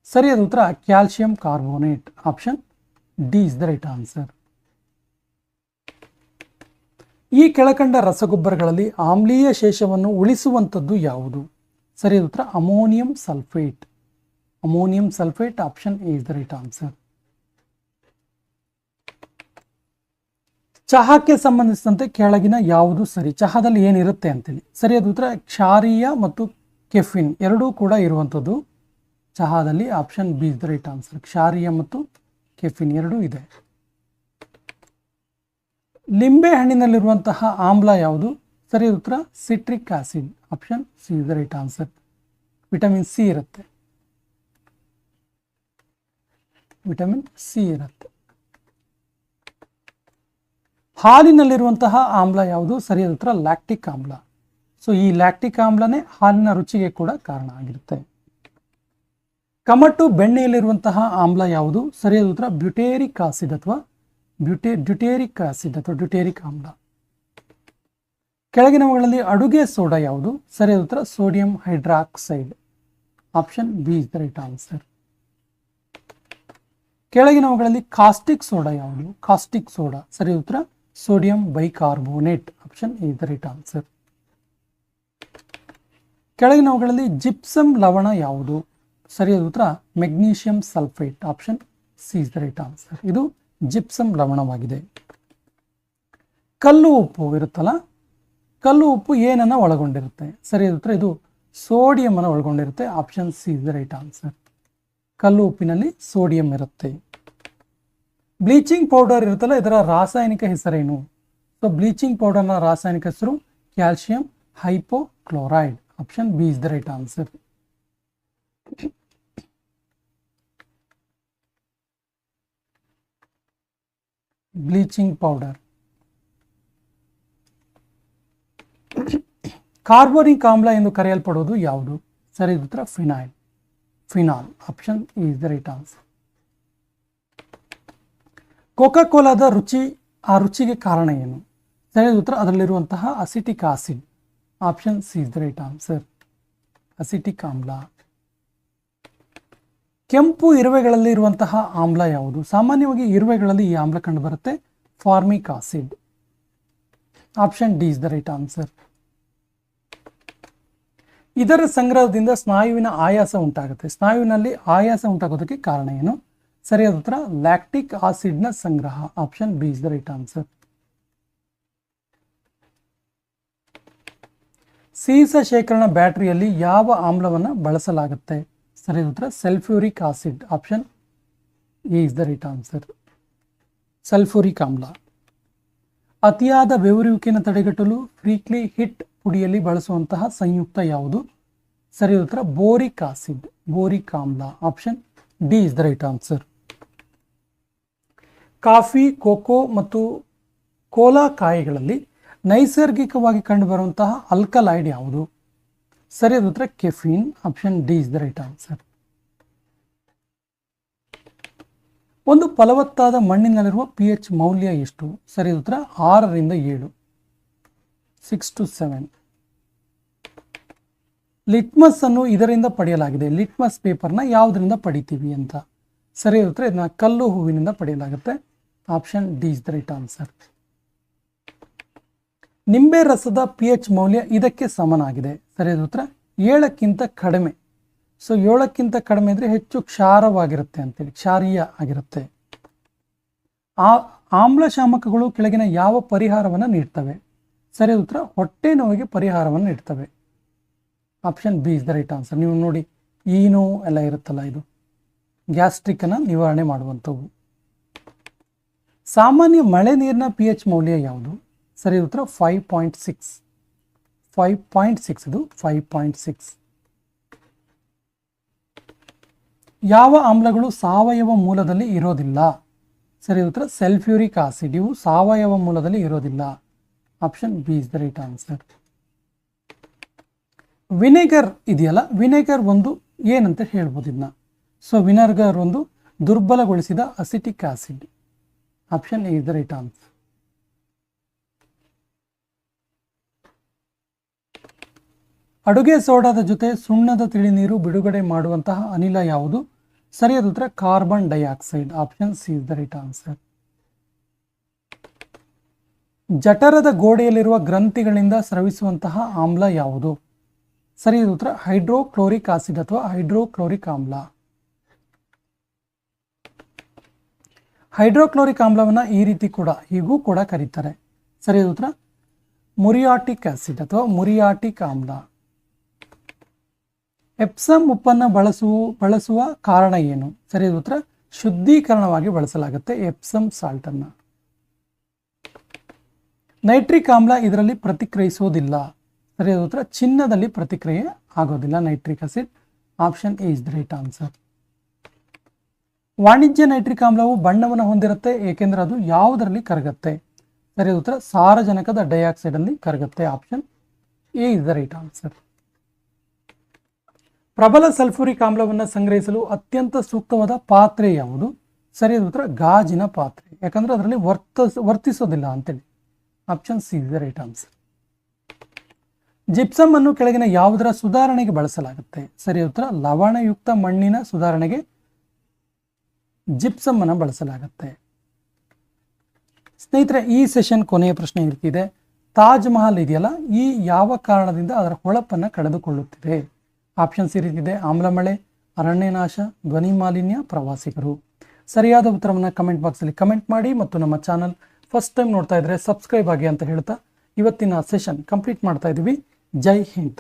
ಸರಿಯಾದ ಉತ್ತರ calcium carbonate. Option D is the right answer. ಈ ಕೆಳಕಂಡ ರಸಗೊಬ್ಬರಗಳಲ್ಲಿ ಆಮ್ಲೀಯ ಶೇಷವನ್ನು ಉಳಿಸುವಂಥದ್ದು ಯಾವುದು? ಸರಿಯಾದ ಉತ್ತರ ammonium sulphate. Ammonium sulphate. Option A is the right answer. ಚಹಾಕ್ಕೆ ಸಂಬಂಧಿಸಿದಂತೆ ಕೆಳಗಿನ ಯಾವುದು ಸರಿ? ಚಹಾದಲ್ಲಿ ಏನಿರುತ್ತೆ ಅಂತೇಳಿ ಸರಿಯಾದ ಉತ್ತರ ಕ್ಷಾರೀಯ ಮತ್ತು ಕೆಫಿನ್ ಎರಡೂ ಕೂಡ ಇರುವಂಥದ್ದು ಚಹಾದಲ್ಲಿ. Option B is the right answer. ಕ್ಷಾರೀಯ ಮತ್ತು ಕೆಫಿನ್ ಎರಡೂ ಇದೆ. ಲಿಂಬೆ ಹಣ್ಣಿನಲ್ಲಿರುವಂತಹ ಆಮ್ಲ ಯಾವುದು? ಸರಿಯಾದ ಉತ್ತರ citric acid. Option C is the right answer. Vitamin C ಇರುತ್ತೆ. ಹಾಲಿನಲ್ಲಿರುವಂತಹ ಆಮ್ಲ ಯಾವುದು? ಸರಿಯಾದ ಉತ್ತರ ಲ್ಯಾಕ್ಟಿಕ್ ಆಮ್ಲ. ಸೊ ಈ ಲ್ಯಾಕ್ಟಿಕ್ ಆಮ್ಲನೇ ಹಾಲಿನ ರುಚಿಗೆ ಕೂಡ ಕಾರಣ ಆಗಿರುತ್ತೆ. ಕಮಟು ಬೆಣ್ಣೆಯಲ್ಲಿರುವಂತಹ ಆಮ್ಲ ಯಾವುದು? ಸರಿಯಾದ ಉತ್ತರ ಬ್ಯೂಟೇರಿಕ್ ಆಸಿಡ್ ಅಥವಾ ಡ್ಯೂಟೇರಿಕ್ ಆಮ್ಲ. ಕೆಳಗಿನವುಗಳಲ್ಲಿ ಅಡುಗೆ ಸೋಡಾ ಯಾವುದು? ಸರಿಯಾದ ಉತ್ತರ sodium hydroxide. Option B is the right answer. ಕೆಳಗಿನವುಗಳಲ್ಲಿ ಕಾಸ್ಟಿಕ್ ಸೋಡಾ ಯಾವುದು? ಕಾಸ್ಟಿಕ್ ಸೋಡಾ ಸರಿ ಉತ್ತರ sodium bicarbonate. Option A is the right answer. ಕೆಳಗಿನವುಗಳಲ್ಲಿ ಜಿಪ್ಸಮ್ ಲವಣ ಯಾವುದು? ಸರಿಯಾದ ಉತ್ತರ magnesium sulphate. Option C is the right answer. ಇದು ಜಿಪ್ಸಮ್ ಲವಣವಾಗಿದೆ. ಕಲ್ಲು ಉಪ್ಪು ಇರುತ್ತಲ್ಲ, ಕಲ್ಲು ಉಪ್ಪು ಏನನ್ನ ಒಳಗೊಂಡಿರುತ್ತೆ? ಸರಿಯಾದ ಉತ್ತರ ಇದು ಸೋಡಿಯಂ ಅನ್ನು ಒಳಗೊಂಡಿರುತ್ತೆ. Option C is the right answer. ಕಲ್ಲು ಉಪ್ಪಿನಲ್ಲಿ ಸೋಡಿಯಂ ಇರುತ್ತೆ. ಬ್ಲೀಚಿಂಗ್ ಪೌಡರ್ ಇರುತ್ತಲ್ಲ, ಇದರ ರಾಸಾಯನಿಕ ಹೆಸರೇನು? ಸೊ ಬ್ಲೀಚಿಂಗ್ ಪೌಡರ್ನ ರಾಸಾಯನಿಕ ಹೆಸರು calcium hypochloride. Option B is the right answer. Bleaching powder. Carbonic ಆಮ್ಲ ಎಂದು ಕರೆಯಲ್ಪಡುವುದು ಯಾವುದು? ಸರಿ ಉತ್ತರ phenyl. Phenol. Option is the right answer. Coca ಕೋಲಾದ ರುಚಿ, ಆ ರುಚಿಗೆ ಕಾರಣ ಏನು? ಸರಿಯಾದ ಉತ್ತರ ಅದರಲ್ಲಿರುವಂತಹ acetic acid. Option C is the right answer. Acetic ಆಮ್ಲ. ಕೆಂಪು ಇರುವೆಗಳಲ್ಲಿ ಇರುವಂತಹ ಆಮ್ಲ ಯಾವುದು? ಸಾಮಾನ್ಯವಾಗಿ ಇರುವೆಗಳಲ್ಲಿ ಈ ಆಮ್ಲ ಕಂಡು ಬರುತ್ತೆ, formic acid. Option D is the right answer. ಇದರ ಸಂಗ್ರಹದಿಂದ ಸ್ನಾಯುವಿನ ಆಯಾಸ ಉಂಟಾಗುತ್ತೆ. ಸ್ನಾಯುವಿನಲ್ಲಿ ಆಯಾಸ ಉಂಟಾಗೋದಕ್ಕೆ ಕಾರಣ ಏನು? ಸರಿಯಾದ ಉತ್ತರ ಲ್ಯಾಕ್ಟಿಕ್ ಆಸಿಡ್ನ ಸಂಗ್ರಹ. Option B is the right answer. ಸೀಸ ಶೇಖರಣಾ ಬ್ಯಾಟರಿಯಲ್ಲಿ ಯಾವ ಆಮ್ಲವನ್ನು ಬಳಸಲಾಗುತ್ತೆ? ಸರಿಯಾದ ಉತ್ತರ sulphuric acid. Option A is the right answer. Sulphuric ಆಮ್ಲ. ಅತಿಯಾದ ಬೆವರುವಿಕೆಯನ್ನು ತಡೆಗಟ್ಟಲು ಫ್ರೀಕ್ಲಿ ಹಿಟ್ ಪುಡಿಯಲ್ಲಿ ಬಳಸುವಂತಹ ಸಂಯುಕ್ತ ಯಾವುದು? ಸರಿಯಾದ ಉತ್ತರ ಬೋರಿಕ್ ಆಸಿಡ್, ಬೋರಿಕ್ ಆಮ್ಲ. Option D is the right answer. Coffee, cocoa ಮತ್ತು ಕೋಲಾ ಕಾಯಿಗಳಲ್ಲಿ ನೈಸರ್ಗಿಕವಾಗಿ ಕಂಡುಬರುವಂತಹ ಆಲ್ಕಲಾಯ್ಡ್ ಯಾವುದು? ಸರಿಯಾದ ಉತ್ತರ caffeine. Option D is the right answer. ಒಂದು ಫಲವತ್ತಾದ ಮಣ್ಣಿನಲ್ಲಿರುವ pH ಮೌಲ್ಯ ಎಷ್ಟು? ಸರಿಯಾದ ಉತ್ತರ 6 ರಿಂದ 7, 6 to 7. ಲಿಟ್ಮಸ್ ಅನ್ನು ಇದರಿಂದ ಪಡೆಯಲಾಗಿದೆ. ಲಿಟ್ಮಸ್ ಪೇಪರ್ನ ಯಾವುದರಿಂದ ಪಡಿತೀವಿ ಅಂತ? ಸರಿಯಾದ ಉತ್ತರ ಇದನ್ನ ಕಲ್ಲು ಹೂವಿನಿಂದ ಪಡೆಯಲಾಗುತ್ತೆ. Option D is the right answer. ನಿಂಬೆ ರಸದ pH ಮೌಲ್ಯ ಇದಕ್ಕೆ ಸಮನಾಗಿದೆ. ಸರಿಯಾದ ಉತ್ತರ 7ಕ್ಕಿಂತ ಕಡಿಮೆ. ಸೊ 7ಕ್ಕಿಂತ ಕಡಿಮೆ ಇದ್ರೆ ಹೆಚ್ಚು ಕ್ಷಾರವಾಗಿರುತ್ತೆ ಅಂತೇಳಿ, ಕ್ಷಾರೀಯ ಆಗಿರುತ್ತೆ. ಆಮ್ಲಶಾಮಕಗಳು ಕೆಳಗಿನ ಯಾವ ಪರಿಹಾರವನ್ನು ನೀಡ್ತವೆ? ಸರಿಯಾದ ಉತ್ತರ ಹೊಟ್ಟೆ ನೋವಿಗೆ ಪರಿಹಾರವನ್ನು ನೀಡ್ತವೆ. Option B is the right answer. ನೀವು ನೋಡಿ ಈನೋ ಎಲ್ಲ ಇರುತ್ತಲ್ಲ, ಇದು ಗ್ಯಾಸ್ಟ್ರಿಕ್ ಅನ್ನ ನಿವಾರಣೆ ಮಾಡುವಂಥವು. ಸಾಮಾನ್ಯ ಮಳೆ ನೀರಿನ pH ಮೌಲ್ಯ ಯಾವುದು? ಸರಿಯಾದ ಉತ್ತರ 5.6. 5.6 ಇದು 5.6. ಯಾವ ಆಮ್ಲಗಳು ಸಾವಯವ ಮೂಲದಲ್ಲಿ ಇರೋದಿಲ್ಲ? ಸರಿಯಾದ ಉತ್ತರ ಸಲ್ಫ್ಯೂರಿಕ್ ಆಸಿಡ್. ಇವು ಸಾವಯವ ಮೂಲದಲ್ಲಿ ಇರೋದಿಲ್ಲ. Option B is the right answer. Vinegar ಇದೆಯಲ್ಲ, ವಿನೆಗರ್ ಒಂದು ಏನಂತ ಹೇಳ್ಬೋದು ಇದನ್ನ? ಸೊ ವಿನೆಗರ್ ಒಂದು ದುರ್ಬಲಗೊಳಿಸಿದ acetic acid. Option A is the right answer. ಅಡುಗೆ ಸೋಡಾದ ಜೊತೆ ಸುಣ್ಣದ ತಿಳಿನೀರು ಬಿಡುಗಡೆ ಮಾಡುವಂತಹ ಅನಿಲ ಯಾವುದು? ಸರಿಯಾದ ಉತ್ತರ carbon dioxide. Option C is the right answer. ಜಠರದ ಗೋಡೆಯಲ್ಲಿರುವ ಗ್ರಂಥಿಗಳಿಂದ ಸ್ರವಿಸುವಂತಹ ಆಮ್ಲ ಯಾವುದು? ಸರಿಯಾದ ಉತ್ತರ ಹೈಡ್ರೋಕ್ಲೋರಿಕ್ ಆಸಿಡ್ ಅಥವಾ ಹೈಡ್ರೋಕ್ಲೋರಿಕ್ ಆಮ್ಲ. ಹೈಡ್ರೋಕ್ಲೋರಿಕ್ ಆಮ್ಲವನ್ನು ಈ ರೀತಿ ಕೂಡ ಹೀಗೂ ಕೂಡ ಕರೀತಾರೆ. ಸರಿಯಾದ ಉತ್ತರ ಮುರಿಯಾಟಿಕ್ ಆಸಿಡ್ ಅಥವಾ ಮುರಿಯಾಟಿಕ್ ಆಮ್ಲ. ಎಪ್ಸಮ್ ಉಪ್ಪನ್ನು ಬಳಸುವ ಕಾರಣ ಏನು? ಸರಿಯಾದ ಉತ್ತರ ಶುದ್ಧೀಕರಣವಾಗಿ ಬಳಸಲಾಗುತ್ತೆ ಎಪ್ಸಮ್ ಸಾಲ್ಟ್ ಅನ್ನ. ನೈಟ್ರಿಕ್ ಆಮ್ಲ ಇದರಲ್ಲಿ ಪ್ರತಿಕ್ರಿಯಿಸುವುದಿಲ್ಲ. ಸರಿಯಾದ ಉತ್ತರ ಚಿನ್ನದಲ್ಲಿ ಪ್ರತಿಕ್ರಿಯೆ ಆಗೋದಿಲ್ಲ nitric acid. Option A is the right answer. ವಾಣಿಜ್ಯ ನೈಟ್ರಿಕ್ ಆಮ್ಲವು ಬಣ್ಣವನ್ನು ಹೊಂದಿರುತ್ತೆ, ಏಕೆಂದರೆ ಅದು ಯಾವುದರಲ್ಲಿ ಕರಗುತ್ತೆ? ಸರಿಯಾದ ಉತ್ತರ ಸಾರಜನಕದ ಡೈಆಕ್ಸೈಡ್ ಅಲ್ಲಿ ಕರಗುತ್ತೆ. Option A is the right answer. ಪ್ರಬಲ ಸಲ್ಫ್ಯೂರಿಕ್ ಆಮ್ಲವನ್ನು ಸಂಗ್ರಹಿಸಲು ಅತ್ಯಂತ ಸೂಕ್ತವಾದ ಪಾತ್ರೆ ಯಾವುದು? ಸರಿಯಾದ ಉತ್ತರ ಗಾಜಿನ ಪಾತ್ರೆ, ಯಾಕಂದ್ರೆ ಅದರಲ್ಲಿ ವರ್ತಿಸೋದಿಲ್ಲ ಅಂತೇಳಿ. Option C is the right answer. Gypsum ಅನ್ನು ಕೆಳಗಿನ ಯಾವುದರ ಸುಧಾರಣೆಗೆ ಬಳಸಲಾಗುತ್ತೆ? ಸರಿ ಉತ್ತರ ಲವಣಯುಕ್ತ ಮಣ್ಣಿನ ಸುಧಾರಣೆಗೆ ಜಿಪ್ಸಮ್ ಅನ್ನು ಬಳಸಲಾಗುತ್ತೆ. ಸ್ನೇಹಿತರೆ, ಈ ಸೆಷನ್ ಕೊನೆಯ ಪ್ರಶ್ನೆ ಇರ್ತಿದೆ. ತಾಜ್ ಮಹಲ್ ಇದೆಯಲ್ಲ, ಈ ಯಾವ ಕಾರಣದಿಂದ ಅದರ ಹೊಳಪನ್ನು ಕಳೆದುಕೊಳ್ಳುತ್ತಿದೆ? ಆಪ್ಷನ್ಸ್ ಈ ರೀತಿದೆ: ಆಮ್ಲಮಳೆ, ಅರಣ್ಯನಾಶ, ಧ್ವನಿ ಮಾಲಿನ್ಯ, ಪ್ರವಾಸಿಗರು. ಸರಿಯಾದ ಉತ್ತರವನ್ನು ಕಮೆಂಟ್ ಬಾಕ್ಸಲ್ಲಿ ಕಮೆಂಟ್ ಮಾಡಿ ಮತ್ತು ನಮ್ಮ ಚಾನಲ್ ಫಸ್ಟ್ ಟೈಮ್ ನೋಡ್ತಾ ಇದ್ರೆ ಸಬ್ಸ್ಕ್ರೈಬ್ ಆಗಿ ಅಂತ ಹೇಳ್ತಾ ಇವತ್ತಿನ ಸೆಷನ್ ಕಂಪ್ಲೀಟ್ ಮಾಡ್ತಾ ಇದ್ದೀವಿ. ಜೈ ಹಿಂದ್.